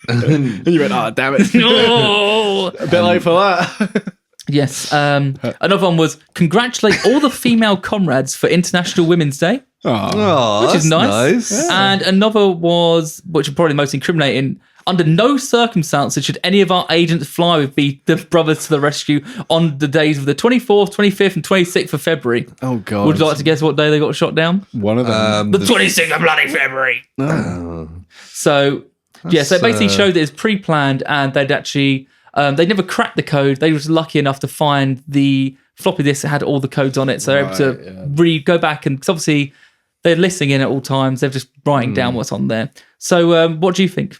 And you went, oh, damn it. No. A bit late for that. Yes. Another one was congratulate all the female comrades for International Women's Day, Oh, Oh, which is that's nice. And another was, which is probably the most incriminating. Under no circumstances should any of our agents fly with the brothers to the rescue on the days of the 24th, 25th, and 26th of February. oh God. Would you like to guess what day they got shot down? One of them. The 26th of bloody February. Oh. So, yeah, so it basically uh, showed that it's pre-planned and they'd actually, they never cracked the code. They were just lucky enough to find the floppy disk that had all the codes on it. So they're able to go back and, because obviously they're listening in at all times. They're just writing down what's on there. So what do you think?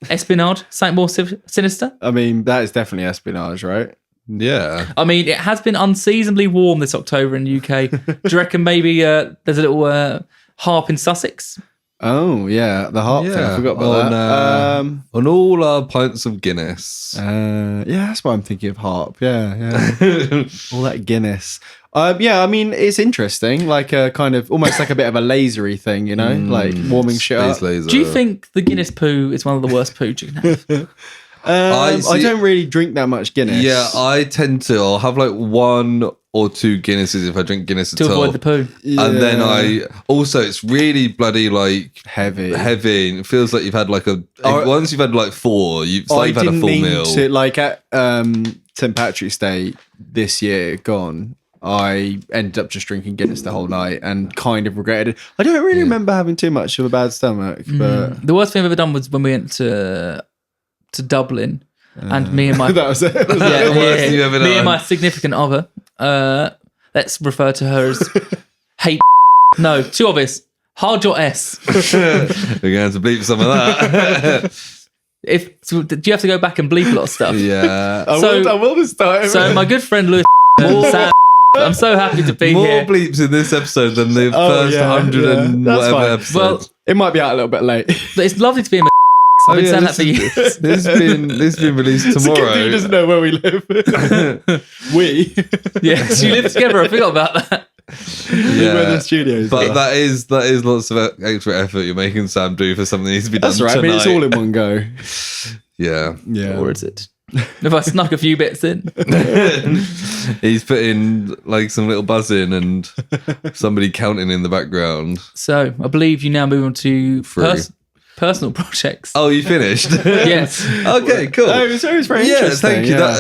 Espionage? Something more sinister? I mean, that is definitely espionage, right? Yeah. I mean, it has been unseasonably warm this October in the UK. Do you reckon maybe there's a little harp in Sussex? Oh, yeah. The harp thing. I forgot about on, that. On all our pints of Guinness. Yeah, that's why I'm thinking of harp. Yeah, yeah. All that Guinness. Yeah, I mean, it's interesting. Like a kind of almost like a bit of a lasery thing, you know, like warming shit up. Space laser. Do you think the Guinness poo is one of the worst poos you can have? I don't really drink that much Guinness. Yeah, I tend to. I'll have like 1 or 2 Guinnesses if I drink Guinness To at all. avoid the poo. And then also it's really bloody like heavy. heavy. It feels like you've had like once you've had like 4, it's I like you've had a didn't full mean meal. to, like at St. Patrick's Day this year gone, I ended up just drinking Guinness the whole night and kind of regretted it. I don't really remember having too much of a bad stomach, but The worst thing I've ever done was when we went to Dublin, and me and my that was it. the worst thing you've ever me done? and my significant other. Let's refer to her as hate. No, too obvious. Hard your S. We're going to have to bleep some of that. Do you have to go back and bleep a lot of stuff? Yeah. I will this time. So my good friend Lewis and Sam, I'm so happy to be More here. bleeps in this episode than the first 100 and That's whatever fine. episodes. Well, it might be out a little bit late. but it's lovely to be in. I've been saying that for years. This has been released It's a good thing he tomorrow. doesn't know where we live. We. Yes, you live together. I forgot about that. Where the studios. But that is lots of extra effort you're making Sam do for something that needs to be done That's right. I tonight. mean, it's all in one go. Yeah. Yeah. Or is it? If I snuck a few bits in. He's put in like some little buzzing and somebody counting in the background. So I believe you now move on to personal projects. Oh, you finished? Yes. Okay, cool. Oh, it was very Yeah, interesting. thank you. Yeah.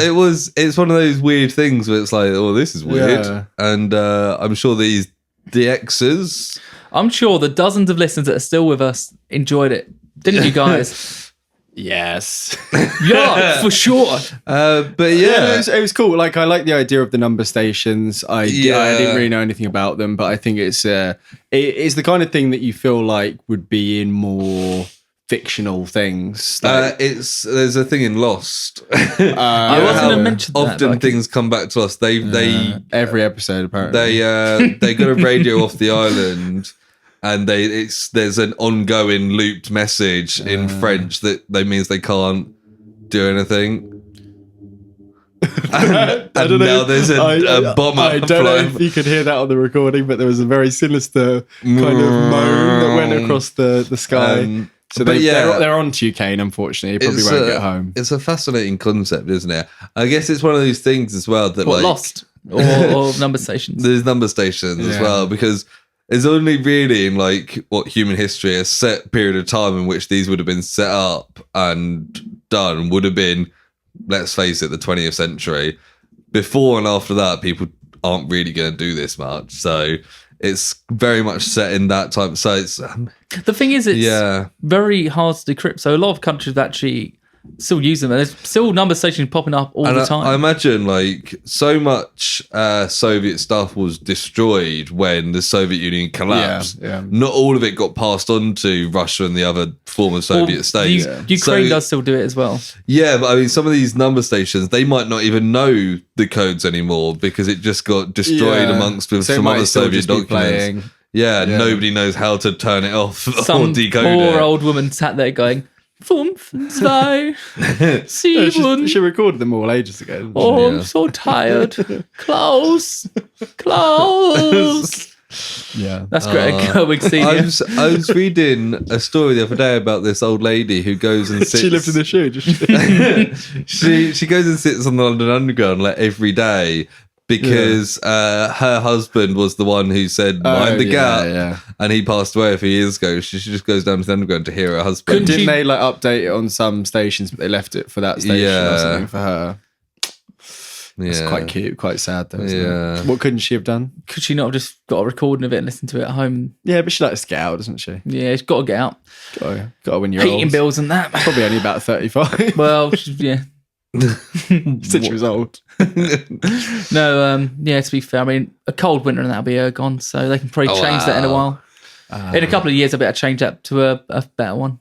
It's one of those weird things where it's like, oh, this is weird. Yeah. And I'm sure these DXs. I'm sure the dozens of listeners that are still with us enjoyed it. Didn't you guys? Yes. Yeah, for sure. But yeah, it was cool. Like, I like the idea of the number stations. I didn't really know anything about them, but I think it's the kind of thing that you feel like would be in more fictional things. Like, there's a thing in Lost. I wasn't going to mention that. Often things come back to us. They every episode apparently. they got a radio off the island, and there's an ongoing looped message in French that means they can't do anything. And I don't know. now there's a bomber. I don't know if you could hear that on the recording, but there was a very sinister kind of moan that went across the sky. So they're on to you, Kane, unfortunately. You probably won't get home. It's a fascinating concept, isn't it? I guess it's one of those things as well that Lost or number stations. There's number stations as well, because there's only really in human history a set period of time in which these would have been set up and done would have been, let's face it, the 20th century. Before and after that, people aren't really going to do this much. So it's very much set in that time. So it's the thing is, it's very hard to decrypt. So a lot of countries actually still use them. And there's still number stations popping up all the time. I imagine so much Soviet stuff was destroyed when the Soviet Union collapsed. Yeah. Not all of it got passed on to Russia and the other former Soviet states. Ukraine does still do it as well. Yeah, but I mean, some of these number stations, they might not even know the codes anymore because it just got destroyed amongst with some other Soviet documents. Yeah, nobody knows how to turn it off or decode it. Some poor old woman sat there going, 5, 2, 7. She recorded them all ages ago. Oh, I'm so tired. Close. Yeah. That's Greta Gerwig senior. I was reading a story the other day about this old lady who goes and sits. She lived in the shoe, just she goes and sits on the London Underground every day because her husband was the one who said mind the gap, and he passed away a few years ago. She just goes down to the Underground to hear her husband. Didn't they update it on some stations, but they left it for that station or something for her? It's quite cute, quite sad though, isn't it? What couldn't she have done? Could she not have just got a recording of it and listened to it at home? Yeah, but she likes to get out, doesn't she? Yeah, she's got to get out. Got to win your heating bills and that. Probably only about 35. Well, yeah. 6 years old. No, to be fair, I mean, a cold winter and that'll be gone, so they can probably change that in a while. In a couple of years, I better change that to a better one.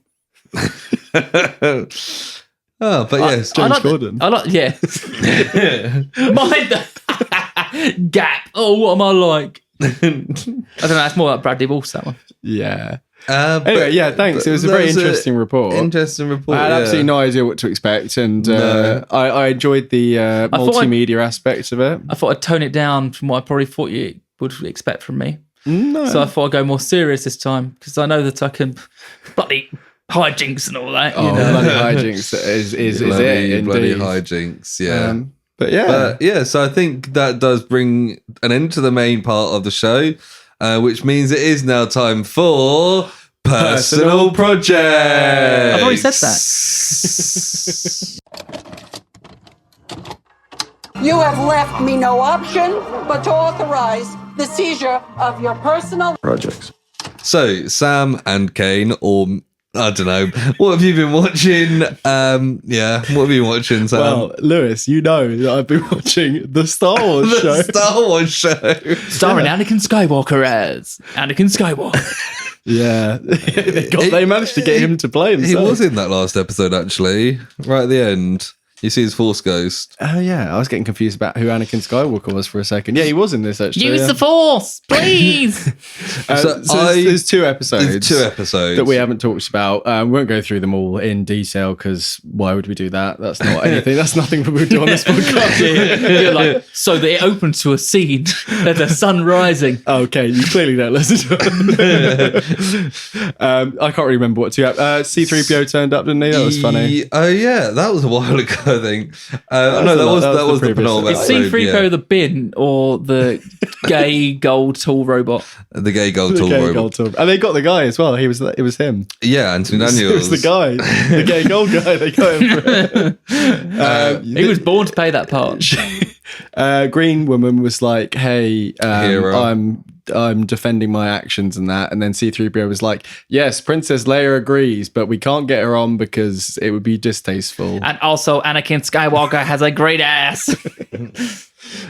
Oh, but yes, James Gordon. Mind the gap. Oh, what am I like? I don't know. It's more like Bradley Walsh, that one. Yeah. Anyway, thanks. It was a very interesting report. Interesting report. I had absolutely no idea what to expect, and I enjoyed the multimedia aspect of it. I thought I'd tone it down from what I probably thought you would expect from me. No. So I thought I'd go more serious this time because I know that I can bloody hijinks and all that. Bloody hijinks is it? Bloody Indeed. hijinks, yeah. But so I think that does bring an end to the main part of the show, which means it is now time for Personal Project. I've already said that. You have left me no option but to authorize the seizure of your personal projects. So, Sam and Kane, or I don't know, what have you been watching? What have you been watching, Sam? Well, Lewis, you know that I've been watching the Star Wars show. The Star Wars show. Starring Anakin Skywalker as Anakin Skywalker. Yeah. They managed to get him to play himself. He was in that last episode, actually, right at the end. You see his Force ghost. Oh, yeah. I was getting confused about who Anakin Skywalker was for a second. Yeah, he was in this, actually. Use the Force, please. There's 2 episodes. There's 2 episodes. That we haven't talked about. We won't go through them all in detail because why would we do that? That's not anything. That's nothing we would do on this podcast. You're like, so that it opens to a scene of the sun rising. Okay, you clearly don't listen to it. I can't really remember what C-3PO turned up, didn't he? That was funny. Oh, yeah. That was a while ago. I think. No, that was the penultimate. Is C-3PO the bin or the gay gold tool robot? The gay gold tool robot. And they got the guy as well. It was him. Yeah, Anthony Daniels. It was the guy, the gay gold guy. They got him. He was born to play that part. Green Woman was like, "Hey, Hero. I'm defending my actions and that," and then C-3PO was like, "Yes, Princess Leia agrees, but we can't get her on because it would be distasteful." And also, Anakin Skywalker has a great ass.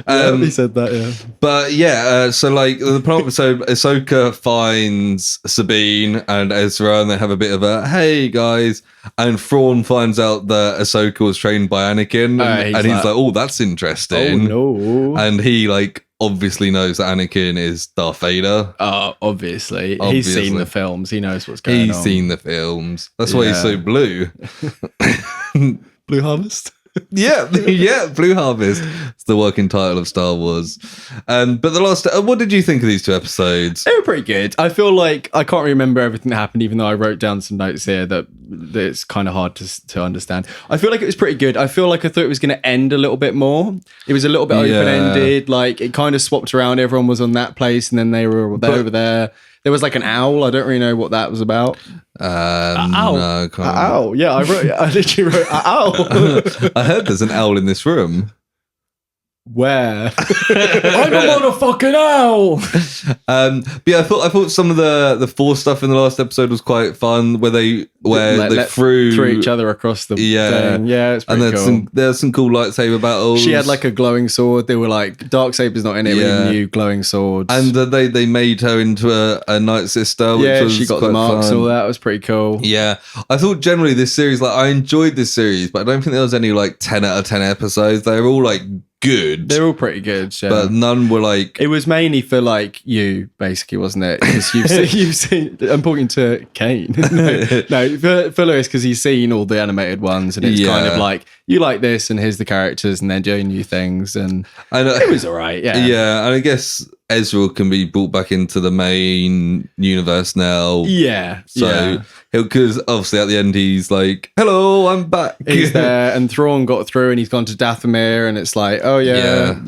He said that, yeah. But yeah, so like the problem, so Ahsoka finds Sabine and Ezra, and they have a bit of a hey guys, and Thrawn finds out that Ahsoka was trained by Anakin, and he's like, oh, that's interesting. Oh no! And he like obviously knows that Anakin is Darth Vader. Obviously. He's seen the films. He knows what's going on. He's seen the films. That's why he's so blue. Blue Harvest. Yeah, Blue Harvest. It's the working title of Star Wars. But the last, what did you think of these two episodes? They were pretty good. I feel like I can't remember everything that happened, even though I wrote down some notes here that it's kind of hard to understand. I feel like it was pretty good. I feel like I thought it was going to end a little bit more. It was a little bit open-ended. Like it kind of swapped around. Everyone was on that place, and then they were over there. There was like an owl. I don't really know what that was about. Owl. No, Owl. Yeah, I literally wrote owl. I heard there's an owl in this room. Where? I'm a motherfucking owl. But yeah, I thought some of the Force stuff in the last episode was quite fun, where they threw each other across the thing. Yeah, it's pretty cool. There's some cool lightsaber battles. She had like a glowing sword. They were like, Darksaber's not in it. Yeah. We need glowing swords. And they made her into a Night Sister. Which was she got quite the marks fun. and all that. It was pretty cool. Yeah, I thought generally this series, like I enjoyed this series, but I don't think there was any like 10 out of 10 episodes. They were all like good. They're all pretty good, yeah. But none were like... It was mainly for like you, basically, wasn't it? Because you've seen I'm pointing to Kane. no, for Lewis, because he's seen all the animated ones, and it's kind of like, you like this, and here's the characters, and they're doing new things, and it was all right, yeah. Yeah, and I guess Ezra can be brought back into the main universe now. Yeah. So, because obviously at the end he's like, hello, I'm back. He's there, and Thrawn got through, and he's gone to Dathomir, and it's like, oh yeah.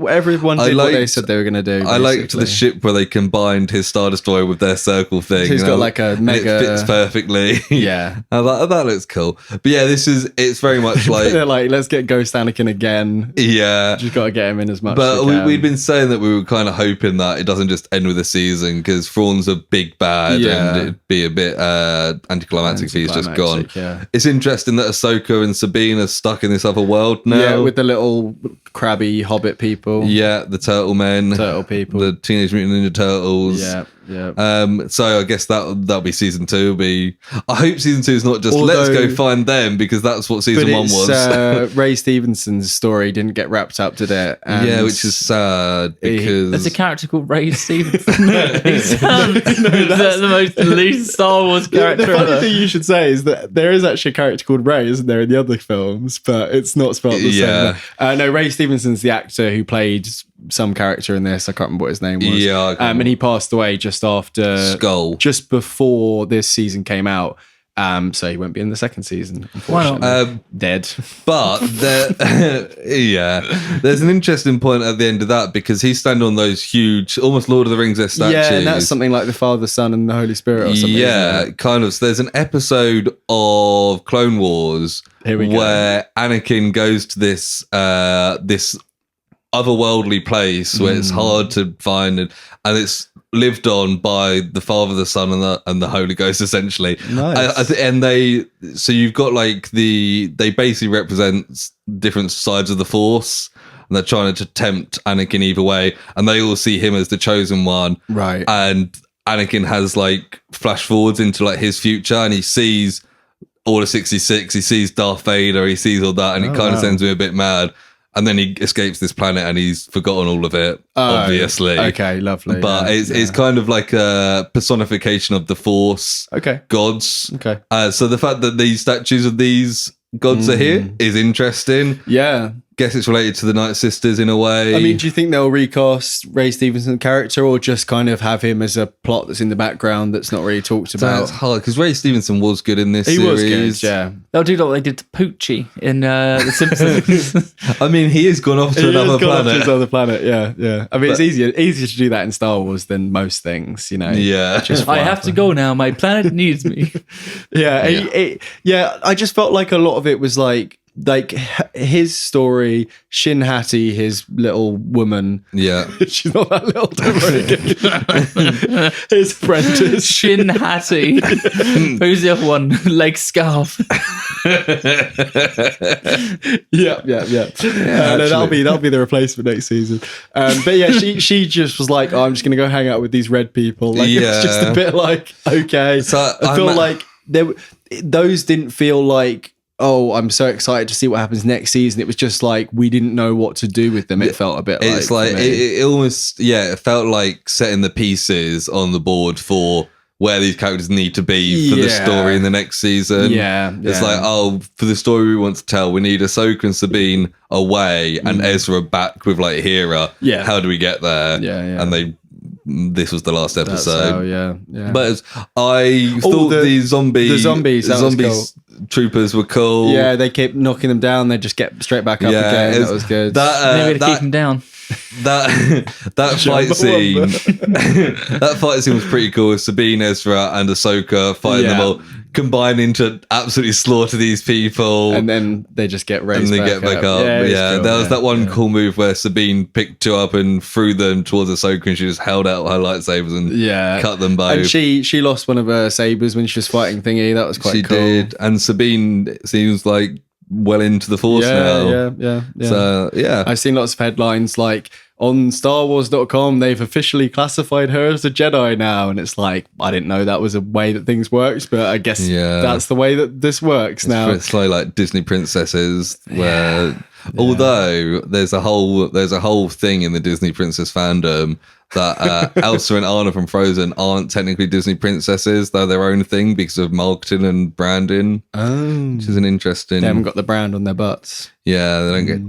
Everyone did what they said they were going to do. I liked the ship where they combined his Star Destroyer with their circle thing. He's got like a mega... It fits perfectly. Yeah. I was like, that looks cool. But yeah, it's very much like... They're like, let's get Ghost Anakin again. Yeah. Just got to get him in as much but as we can. We'd been saying that we were kind of hoping that it doesn't just end with a season, because Thrawn's a big bad and it'd be a bit anticlimactic if he's just gone. Yeah. It's interesting that Ahsoka and Sabine are stuck in this other world now. Yeah, with the little crabby hobbit people. Yeah, the turtle men. Turtle people. The Teenage Mutant Ninja Turtles. Yeah, yeah. So I guess that'll be season 2. I hope season 2 is not just let's go find them, because that's what season 1 was. Ray Stevenson's story didn't get wrapped up, did it? And yeah, which is sad because there's a character called Ray Stevenson. He sounds the most least Star Wars character The funny ever. thing you should say is that there is actually a character called Ray, isn't there, in the other films, but it's not spelled the same. No, Ray Stevenson's the actor who played some character in this. I can't remember what his name was. Yeah, and he passed away just after Skull, just before this season came out. So he won't be in the second season, unfortunately. Why not? Dead. But there's an interesting point at the end of that, because he's standing on those huge, almost Lord of the Rings statues. Yeah, and that's something like the Father, Son, and the Holy Spirit or something. Yeah, kind of. So there's an episode of Clone Wars where Anakin goes to this otherworldly place where it's hard to find, and it's lived on by the Father, the Son, and the Holy Ghost, essentially. Nice. And so you've got like they basically represent different sides of the Force, and they're trying to tempt Anakin either way, and they all see him as the chosen one, right? And Anakin has like flash forwards into like his future, and he sees Order 66, he sees Darth Vader, he sees all that, and it kind of sends me a bit mad. And then he escapes this planet and he's forgotten all of it, obviously. Okay, lovely. But it's kind of like a personification of the Force gods. Okay. So the fact that these statues of these gods are here is interesting. Yeah. Guess it's related to the Night Sisters in a way. I mean, do you think they'll recast Ray Stevenson's character, or just kind of have him as a plot that's in the background that's not really talked about? That's hard, because Ray Stevenson was good in this series. He was good, yeah. They'll do like they did to Poochie in The Simpsons. I mean, he has gone off to another planet. Yeah. I mean, it's easier to do that in Star Wars than most things, you know. Yeah. I have to go now. My planet needs me. I just felt like a lot of it was like like his story, Shin Hattie, his little woman. Yeah. She's not that little, don't worry. His apprentice. Shin Hattie. Who's the other one? Leg scarf. Yeah. No, that'll be the replacement next season. But yeah, she just was like, oh, I'm just gonna go hang out with these red people. Like it's just a bit like, okay. So I feel like those didn't feel like, oh, I'm so excited to see what happens next season. It was just like we didn't know what to do with them. It felt a bit it's like it almost it felt like setting the pieces on the board for where these characters need to be for the story in the next season. It's like, oh, for the story we want to tell, we need Ahsoka and Sabine away and Ezra back with like Hera. Yeah. How do we get there? And this was the last episode. But I thought the zombies troopers were cool. Yeah, they keep knocking them down. They just get straight back up again. That was good. Maybe to keep them down. That fight scene, that fight scene was pretty cool. With Sabine, Ezra, and Ahsoka fighting them all, combining to absolutely slaughter these people, and then they just get raised and they get back up. Cool, there was that one cool move where Sabine picked two up and threw them towards Ahsoka, and she just held out her lightsabers and cut them both. And she lost one of her sabers when she was fighting Thingy. That was quite cool. She did, and Sabine seems like well into the Force now. Yeah. So, I've seen lots of headlines like on StarWars.com, they've officially classified her as a Jedi now. And it's like, I didn't know that was a way that things worked, but I guess that's the way that this works now. It's like Disney princesses where, although there's a whole thing in the Disney princess fandom that Elsa and Anna from Frozen aren't technically Disney princesses. They're their own thing because of marketing and branding. Oh. Which is an interesting... They haven't got the brand on their butts. Yeah, they don't get...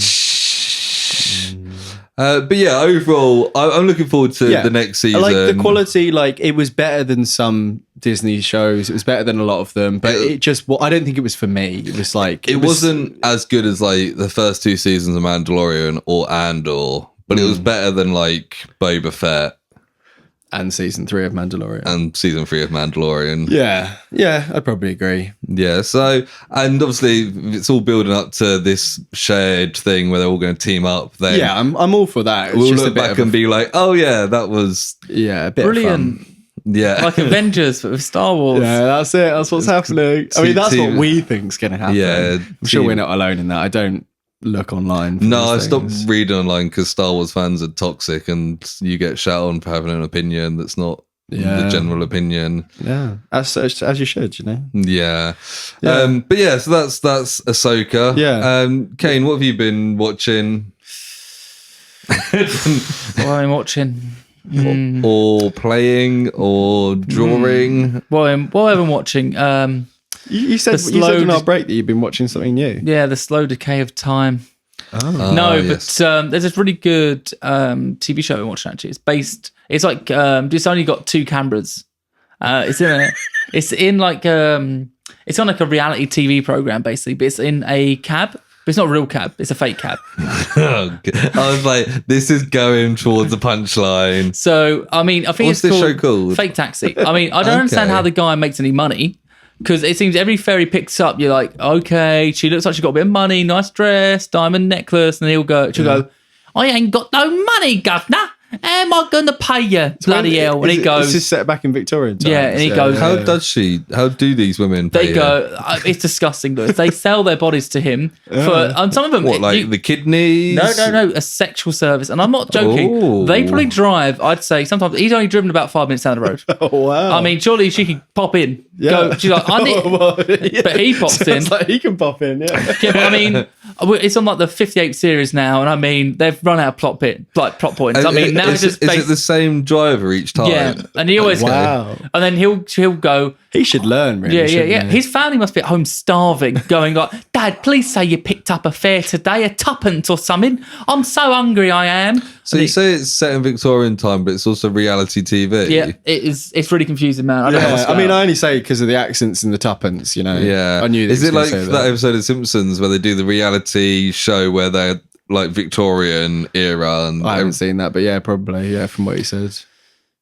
but yeah, overall, I'm looking forward to the next season. Like the quality, like it was better than some Disney shows. It was better than a lot of them, but it just, I don't think it was for me. It was like... It wasn't as good as like the first two seasons of Mandalorian or Andor, but it was better than like Boba Fett. And season 3 of Mandalorian. Yeah, I'd probably agree. Yeah, so, and obviously it's all building up to this shared thing where they're all going to team up. Then yeah, I'm all for that. We'll look back and be like, oh yeah, that was... Yeah, a bit brilliant. Of fun. Yeah. Like Avengers with Star Wars. Yeah, that's it. That's what's happening. I mean, that's what we think's going to happen. Yeah. I'm sure we're not alone in that. I don't look online. No, I stopped reading online because Star Wars fans are toxic and you get shot on for having an opinion that's not the general opinion. Yeah, as you should, you know. Yeah. But yeah, so that's Ahsoka. Yeah. Kane, what have you been watching? What I'm watching. Or playing or drawing. What I've been watching. You said in our break that you've been watching something new. Yeah, The Slow Decay of Time. Oh. No, yes. but there's this really good TV show I'm watching actually. It's like it's only got 2 cameras. It's on like a reality TV program basically, but it's in a cab. But it's not a real cab, it's a fake cab. I was like, this is going towards the punchline. So I mean, I think What's it's this show called? Fake Taxi. I mean, I don't understand how the guy makes any money. Because it seems every fairy picks up, you're like, okay, she looks like she got a bit of money, nice dress, diamond necklace, and she'll go, I ain't got no money, governor. How am I going to pay you? Bloody hell. And he goes... This is set back in Victorian times. Yeah, and he goes... How do these women pay They go... It's disgusting, Lewis. They sell their bodies to him for... some of them... What, like the kidneys? No. A sexual service. And I'm not joking. Ooh. They probably drive, I'd say, sometimes... He's only driven about 5 minutes down the road. Oh, wow. I mean, surely she could pop in. Yeah. Go, she's like, I need... But he pops in. Like he can pop in, yeah. Yeah, but I mean, it's on like the 58th series now, and I mean, they've run out of plot points. I mean, now it's just... Is it the same driver each time? Yeah, and he always Wow. and then he'll go. He should learn, really. Yeah. His family must be at home starving, going like, Dad, please say you picked up a fare today, a tuppence or something. I'm so hungry, I am. So you say it's set in Victorian time, but it's also reality TV. Yeah, it is. It's really confusing, man. I don't know what's going on. I only say because of the accents and the tuppence, you know. Yeah. I knew that. Is it like that episode of Simpsons where they do the reality show where they're like Victorian era? And I haven't seen that, but yeah, probably. Yeah, from what you said.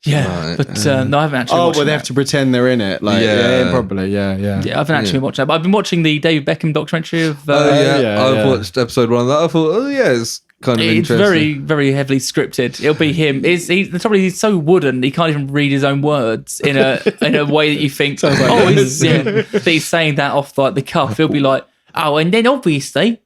Yeah, Right, but no, I haven't actually. Oh, watched well, they that. have to pretend they're in it. Like, Yeah. probably. Yeah. Yeah, I haven't actually watched that. But I've been watching the David Beckham documentary of. I've watched episode 1 of that. I thought, it's kind of It's interesting. very, very heavily scripted. It'll be him. He's so wooden. He can't even read his own words in a way that you think. He's saying that off like the cuff. He'll be like, oh, and then obviously,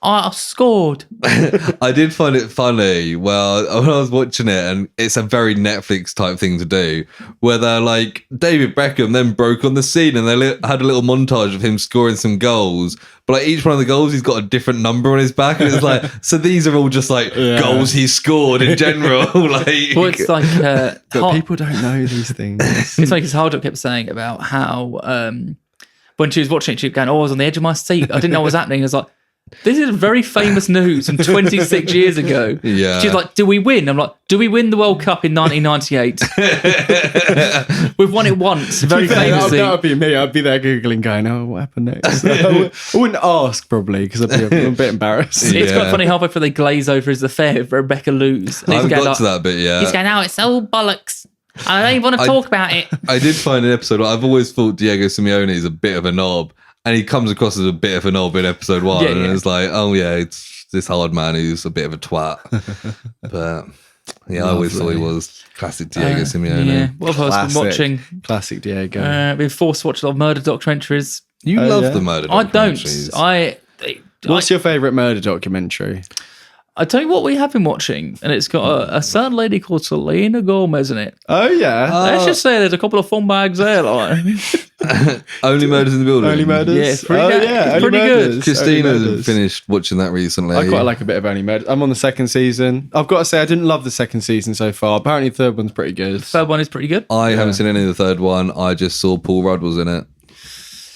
I scored. I did find it funny. Well, when I was watching it, and it's a very Netflix type thing to do, where they're like, David Beckham then broke on the scene, and they had a little montage of him scoring some goals. But like each one of the goals, he's got a different number on his back, and it's like, so these are all just like goals he scored in general. Like, Well, it's like But people don't know these things. it's like his Hardock kept saying about how when she was watching it, she was going, "Oh, I was on the edge of my seat. I didn't know what was happening." I was like, this is very famous news from 26 years ago. Yeah. She's like, do we win? I'm like, do we win the World Cup in 1998? We've won it once, very famously. That would be me. I'd be there Googling, going, oh, what happened next? I wouldn't ask, probably, because I'd be a bit embarrassed. It's quite funny halfway through they glaze over his affair with Rebecca lose. I haven't got to that bit yet. He's going, oh, it's all bollocks. I don't even want to talk about it. I did find an episode. I've always thought Diego Simeone is a bit of a knob, and he comes across as a bit of a knob in episode 1. Yeah, and yeah. it's like, oh yeah, it's this hard man who's a bit of a twat. But yeah, I always thought he was classic Diego Simeone. Yeah. What have I been watching? Classic Diego. Been forced to watch a lot of murder documentaries. You love the murder I don't. documentaries. What's your favourite murder documentary? I tell you what we have been watching, and it's got a certain lady called Selena Gomez in it. Oh, yeah. Let's just say there's a couple of fun bags there. Like. Only Murders in the Building. Only Murders? Yeah, it's pretty good. It's Only pretty good. Murders. Christina Only Murders. finished watching that recently. I quite like a bit of Only Murders. I'm on the second season. I've got to say, I didn't love the second season so far. Apparently, the third one's pretty good. Third one is pretty good. I haven't seen any of the third one. I just saw Paul Rudd was in it.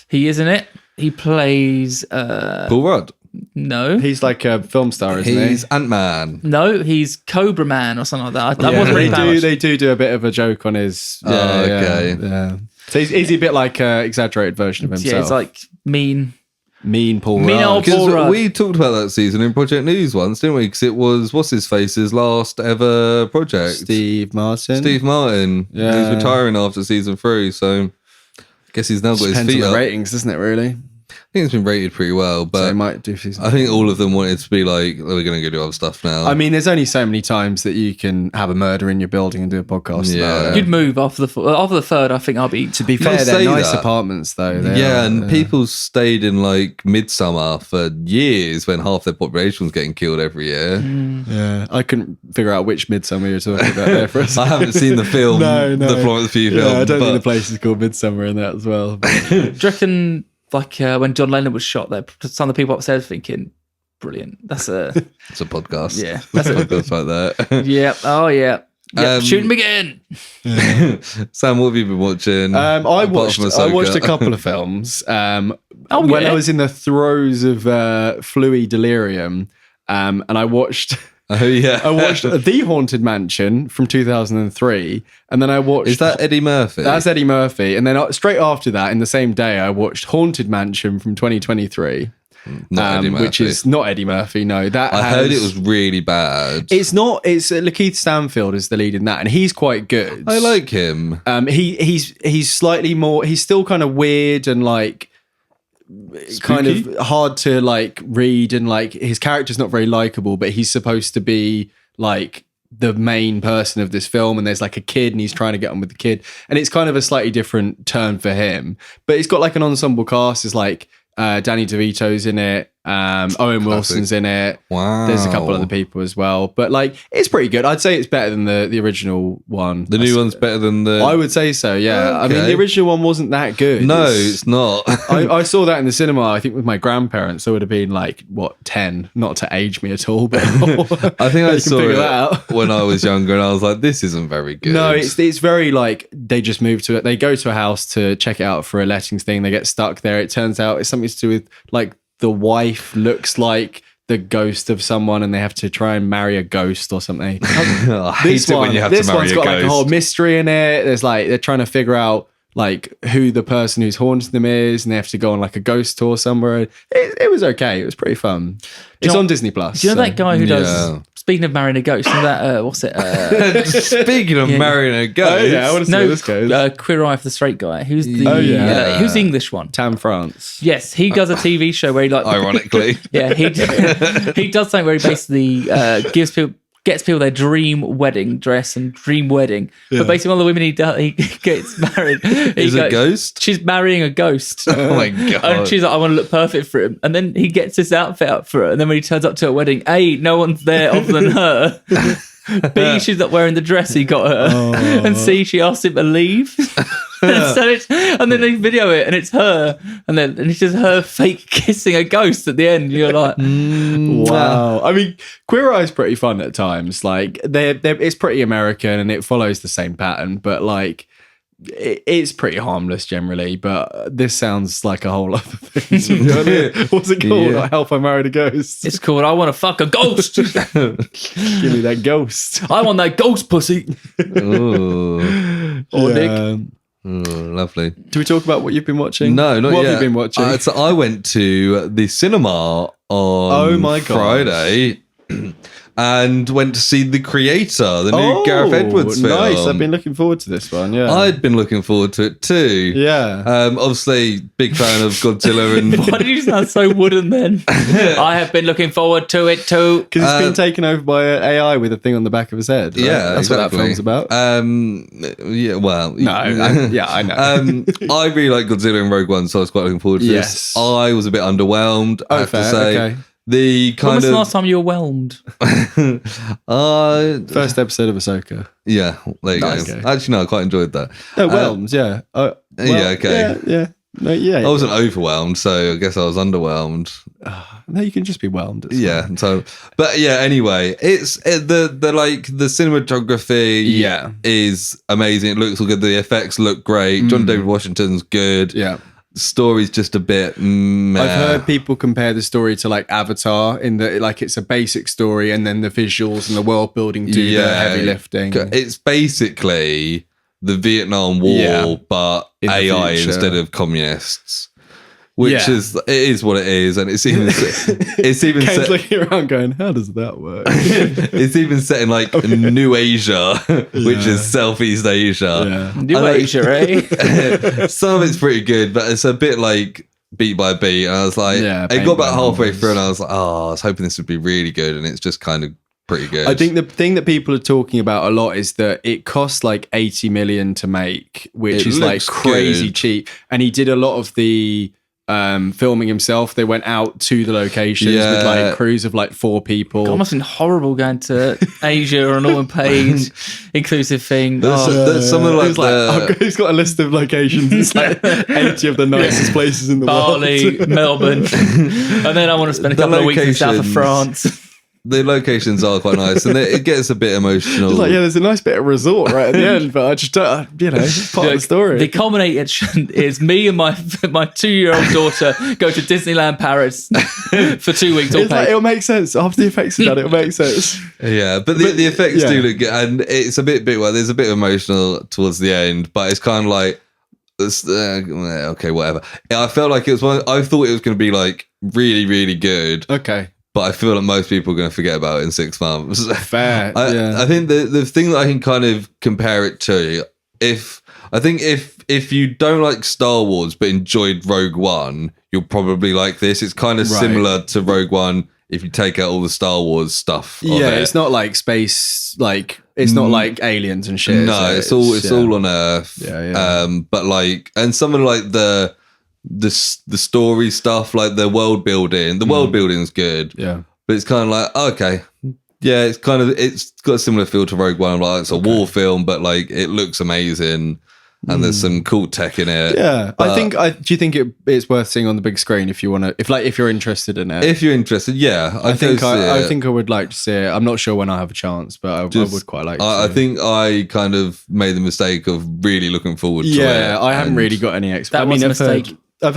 He is in it. He plays. Paul Rudd. No. He's like a film star, isn't He's Ant-Man. No, he's Cobra Man or something like that. That he? wasn't really bad. They do a bit of a joke on his. okay. Yeah. So is he a bit like an exaggerated version of himself? Yeah, it's like mean Mean old Rudd. Paul Rudd. Because we talked about that season in Project News once, didn't we? Because it was, what's his face's last ever project? Steve Martin. Steve Martin. Yeah. He's retiring after season 3, so I guess he's now got his Depends feet on up. the ratings, doesn't it, really? I think it's been rated pretty well, So but they might do season I think all of them wanted to be like, we're going to go do other stuff now. I mean, there's only so many times that you can have a murder in your building and do a podcast about it. You'd move after the third. I think I'll be. To be You fair, don't they're say nice that. apartments, though. They yeah, are, and people stayed in like Midsummer for years when half their population was getting killed every year. Yeah, I couldn't figure out which Midsummer you're talking about there for a I second. haven't seen the film, No. the Florence Pugh film. Yeah, I don't but think the place is called Midsummer in that as well. Do you reckon, like when John Lennon was shot, there, some of the people upstairs thinking, "Brilliant, that's a it's a podcast. yeah, That's a podcast like that. yeah, oh yeah, yeah, shoot him again." Sam, what have you been watching? I apart watched from a Ahsoka? couple of films. When yeah. I was in the throes of fluey delirium, and I watched. Oh yeah, I watched The Haunted Mansion from 2003, and then I watched. Is that Eddie Murphy? That's Eddie Murphy, and then straight after that, in the same day, I watched Haunted Mansion from 2023, Not Eddie Murphy. which is not Eddie Murphy. No, that I heard it was really bad. It's not. It's Lakeith Stanfield is the lead in that, and he's quite good. I like him. He's slightly more. He's still kind of weird and like. Kind of hard to like read, and like his character's not very likable, but he's supposed to be like the main person of this film, and there's like a kid and he's trying to get on with the kid, and it's kind of a slightly different turn for him, but it's got like an ensemble cast. It's like Danny DeVito's in it, Owen Wilson's in it. Wow. There's a couple other people as well, but like it's pretty good. I'd say it's better than the original one. The new one's better than the. I would say so, yeah. I mean, Okay. the original one wasn't that good. No, it's not. I saw that in the cinema, I think with my grandparents. So it would have been like, 10? Not to age me at all, but I think I you can saw figure it that out. when I was younger, and I was like, "This isn't very good." No, it's very like they just move to it. They go to a house to check it out for a lettings thing. They get stuck there. It turns out it's something to do with like the wife looks like the ghost of someone, and they have to try and marry a ghost or something. I hate it when you have to This marry one's a got like a whole ghost. mystery in it. There's like they're trying to figure out like who the person who's haunting them is, and they have to go on like a ghost tour somewhere. It was okay. It was pretty fun. It's on Disney Plus. Do you know that guy who does? Yeah. Speaking of marrying a ghost, you know that what's it? Speaking of marrying a ghost, I want to see where this goes. Queer Eye for the Straight Guy. Who's the? Who's the English one? Tam France. Yes, he does a TV show where he like. ironically, Yeah, he does something where he basically gets people their dream wedding dress and dream wedding. But basically, one of the women he gets married is a ghost. She's marrying a ghost. Oh my god! And she's like, I want to look perfect for him. And then he gets this outfit up for her. And then when he turns up to her wedding, A, no one's there other than her. B, she's not wearing the dress he got her. And C, she asks him to leave. And then they video it and it's her. And it's just her fake kissing a ghost at the end. You're like, wow. I mean, Queer Eye is pretty fun at times. Like, it's pretty American and it follows the same pattern, but like, it's pretty harmless generally. But this sounds like a whole other thing. To be honest. What's it called? Yeah. Like, Help I Married a Ghost. it's called I Want to Fuck a Ghost. Give me that ghost. I want that ghost pussy. Ooh. Or Yeah. dick. Lovely. Do we talk about what you've been watching? No, not what yet. What have you been watching? So I went to the cinema on Oh my God. Friday and went to see The Creator, the new Gareth Edwards film. Nice. I've been looking forward to this one. Yeah. I'd been looking forward to it too. Yeah. Obviously, big fan of Godzilla and Why did you sound so wooden then? I have been looking forward to it too. Because it's been taken over by AI with a thing on the back of his head. Right? yeah, That's exactly. what that film's about. Yeah, well, No, I know. I really like Godzilla and Rogue One, so I was quite looking forward to Yes. this. I was a bit underwhelmed, I have fair, to say. okay. The When kind was of the last time you were whelmed? First episode of Ahsoka. yeah, there you Nice. go. Okay. Actually, no, I quite enjoyed that. No, Whelms, yeah. Yeah, okay. Yeah. No, yeah. I wasn't overwhelmed, so I guess I was underwhelmed. No, you can just be whelmed. It's Yeah, fine. so but yeah. Anyway, the like the cinematography, Yeah. is amazing. It looks all good. The effects look great. John David Washington's good. Yeah. Story's just a bit. Meh. I've heard people compare the story to like Avatar in that like it's a basic story and then the visuals and the world building do the heavy lifting. It's basically the Vietnam War, Yeah. but In the AI future. instead of communists. Which Yeah. it is what it is, and it's even Kane's set, looking around going, how does that work? it's even set in like New Asia, which is Southeast Asia. Yeah. New Asia, eh? Some of it's pretty good, but it's a bit like beat by beat. And I was like, Yeah, it paint got by about halfway numbers. through, and I was like, oh, I was hoping this would be really good, and it's just kind of pretty good. I think the thing that people are talking about a lot is that it costs like 80 million to make, which It is like looks crazy good. cheap. And he did a lot of the filming himself. They went out to the locations with Yeah. like crews of like 4 people. God, it must have been horrible going to Asia on all paid inclusive thing. There's some of like, He's like, he's got a list of locations. It's like 80 of the nicest places in the Bali, world. Melbourne, and then I want to spend a couple of weeks in south of locations- France. the locations are quite nice, and it gets a bit emotional. It's like, yeah, there's a nice bit of resort right at the end, but I just don't, it's part of the story. The culmination is me and my 2-year-old daughter go to Disneyland Paris for 2 weeks. All It's like, paid. it'll make sense. After the effects are done, it'll make sense. Yeah, but the effects yeah. do look good, and it's a bit well. There's a bit emotional towards the end, but it's kind of like, okay, whatever. I felt like it was one. I thought it was going to be like really, really good, Okay. but I feel like most people are going to forget about it in 6 months. Fair. yeah. I think the thing that I can kind of compare it to, if you don't like Star Wars but enjoyed Rogue One, you'll probably like this. It's kind of Right. similar to Rogue One if you take out all the Star Wars stuff. of Yeah, it. it's not like space, like, it's not like aliens and shit. No, is it's it? all on Earth. Yeah. But like, and some of like the story stuff, like the world building. The world building is good. Yeah. But it's kind of like, okay, yeah, it's got a similar feel to Rogue One. Like it's a war film, but like it looks amazing, and there's some cool tech in it. Yeah. But Do you think it's worth seeing on the big screen if you want to, if you're interested in it? if you're interested, yeah, I think go see I it. think I would like to see it. I'm not sure when I have a chance, but I would quite like to I see it. think I kind of made the mistake of really looking forward to it. Yeah, I haven't and- really got any That I was mean, a I've mistake. I've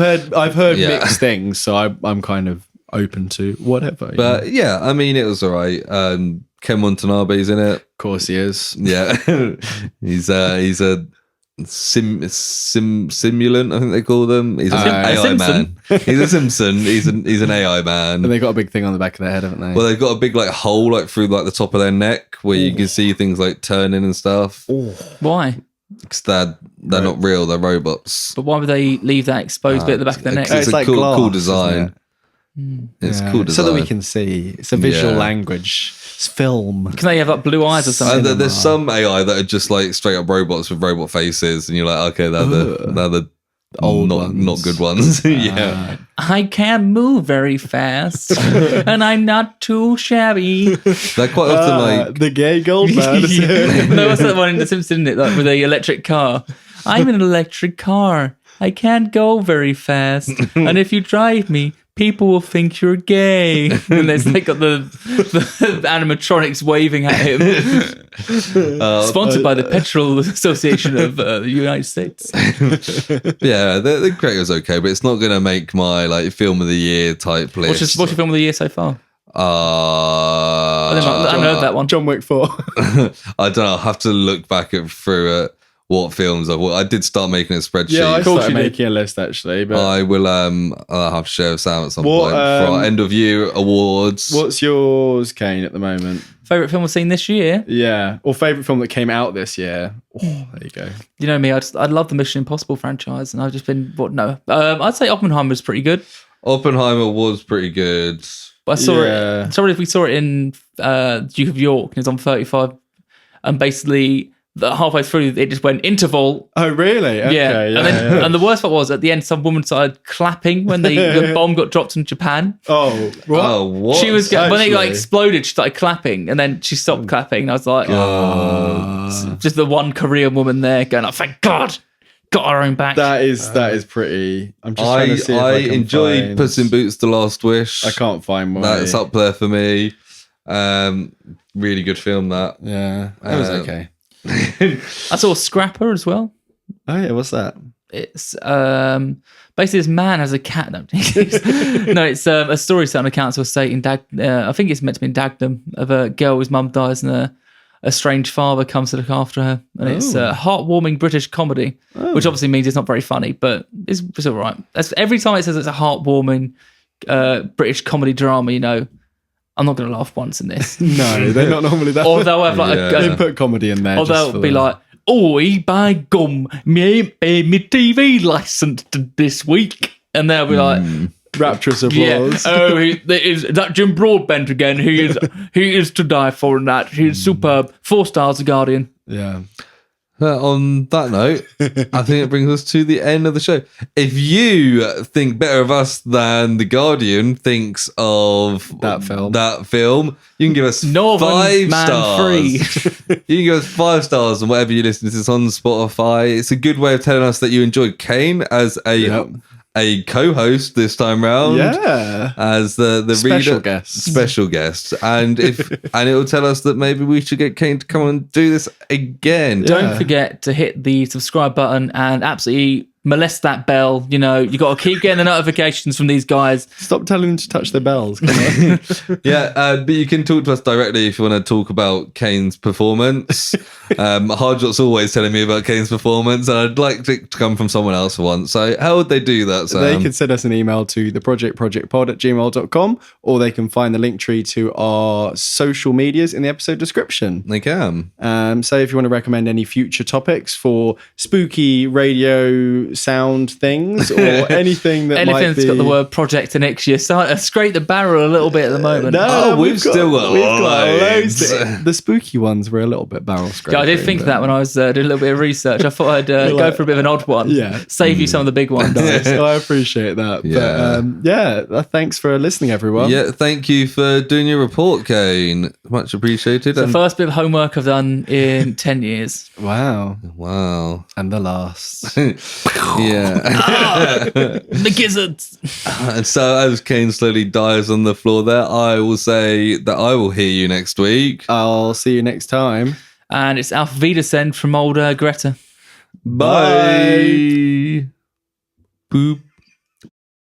heard Yeah. mixed things, so I'm kind of open to whatever. you know. But yeah, I mean, it was all right. Ken Watanabe's in it. of course he is. Yeah, he's a simulant, I think they call them. He's an AI man. He's a Simpson. He's an AI man. And they got a big thing on the back of their head, haven't they? Well, they've got a big like hole like through like the top of their neck where you can see things like turning and stuff. Why? Because they're not real. They're robots. But why would they leave that exposed bit at the back of their neck? It's a like cool, glass, cool design. It's cool design. So that we can see. It's a visual language. It's film. Can they have like blue eyes or something? There's some AI that are just like straight up robots with robot faces, and you're like, okay, they're the Old not good ones. Yeah. I can move very fast, and I'm not too shabby. They're quite often like the gay gold man. No, what's that one in The Simpsons, isn't it? Like with the electric car. I'm an electric car. I can't go very fast, and if you drive me, people will think you're gay. And they got the animatronics waving at him. Sponsored by the Petrol Association of the United States. Yeah, the creator's okay, but it's not going to make my like film of the year type list. What's your film of the year so far? I haven't heard that one. John Wick 4. I don't know. I'll have to look back through it. What films I did start making a spreadsheet. Yeah, I started making a list actually. But I will. I'll have to share Sam at some point for our end of year awards. What's yours, Kane, at the moment? Favourite film we've seen this year? Yeah, or favourite film that came out this year. Oh, there you go. You know me, I love the Mission Impossible franchise, and I've just been I'd say Oppenheimer's pretty good. Oppenheimer was pretty good. But I saw it. Sorry if we saw it in Duke of York, and it's on 35, and basically. Halfway through, it just went interval. Oh, really? Okay, and the worst part was at the end, some woman started clapping when the bomb got dropped in Japan. Oh, what? Oh, what? She was when it like exploded. She started clapping, and then she stopped clapping. And I was like, just the one Korean woman there going, "Oh, thank God, got our own back." That is pretty. I'm just trying to see. If I can enjoyed find... Puss in Boots: The Last Wish. I can't find one. That's up there for me. Really good film. That. Yeah, that was okay. I saw Scrapper as well. Oh yeah, what's that? It's basically this man has a cat. No, it's a story set on a council estate in I think it's meant to be in Dagenham, of a girl whose mum dies and a strange father comes to look after her, and it's a heartwarming British comedy, which obviously means it's not very funny, but it's all right. Every time it says it's a heartwarming British comedy drama, you know. I'm not going to laugh once in this. No, they're not normally that. Or they'll have like they put comedy in there. Or they'll be like, "Oh, by gum, me ain't paid me TV license this week," and they'll be like, rapturous applause. Yeah. Oh, is that Jim Broadbent again? He is to die for in that. He's superb. 4 stars, The Guardian. Yeah. On that note, I think it brings us to the end of the show. If you think better of us than The Guardian thinks of that film, you can give us Northern 5 Man stars. You can give us 5 stars on whatever you listen to this on Spotify. It's a good way of telling us that you enjoyed Kane as a co-host this time round. Yeah. As the special reader, special guest. And and it will tell us that maybe we should get Kane to come and do this again. Don't forget to hit the subscribe button and absolutely molest that bell. You know, you got to keep getting the notifications from these guys. Stop telling them to touch their bells. Come on. Yeah, but you can talk to us directly if you want to talk about Kane's performance. Hardjot's always telling me about Kane's performance, and I'd like to come from someone else for once. So how would they do that, Sam? They can send us an email to theprojectpod@gmail.com, or they can find the link tree to our social medias in the episode description. They can. So if you want to recommend any future topics for spooky radio sound things or anything that anything might that's be... got the word project in it, you start to scrape the barrel a little bit at the moment. We've still got loads. The spooky ones were a little bit barrel scraping. Yeah, I did think that when I was doing a little bit of research. I thought I'd go for a bit of an odd one. Yeah. Save you some of the big ones. Nice. I appreciate that. Yeah. But thanks for listening, everyone. Yeah, thank you for doing your report, Kane. Much appreciated. The first bit of homework I've done in 10 years. Wow. And the last. Yeah. The gizzards. And so as Kane slowly dies on the floor there, I will say that I will hear you next week. I'll see you next time. And it's Auf Wiedersehen from old Greta. Bye. Boop.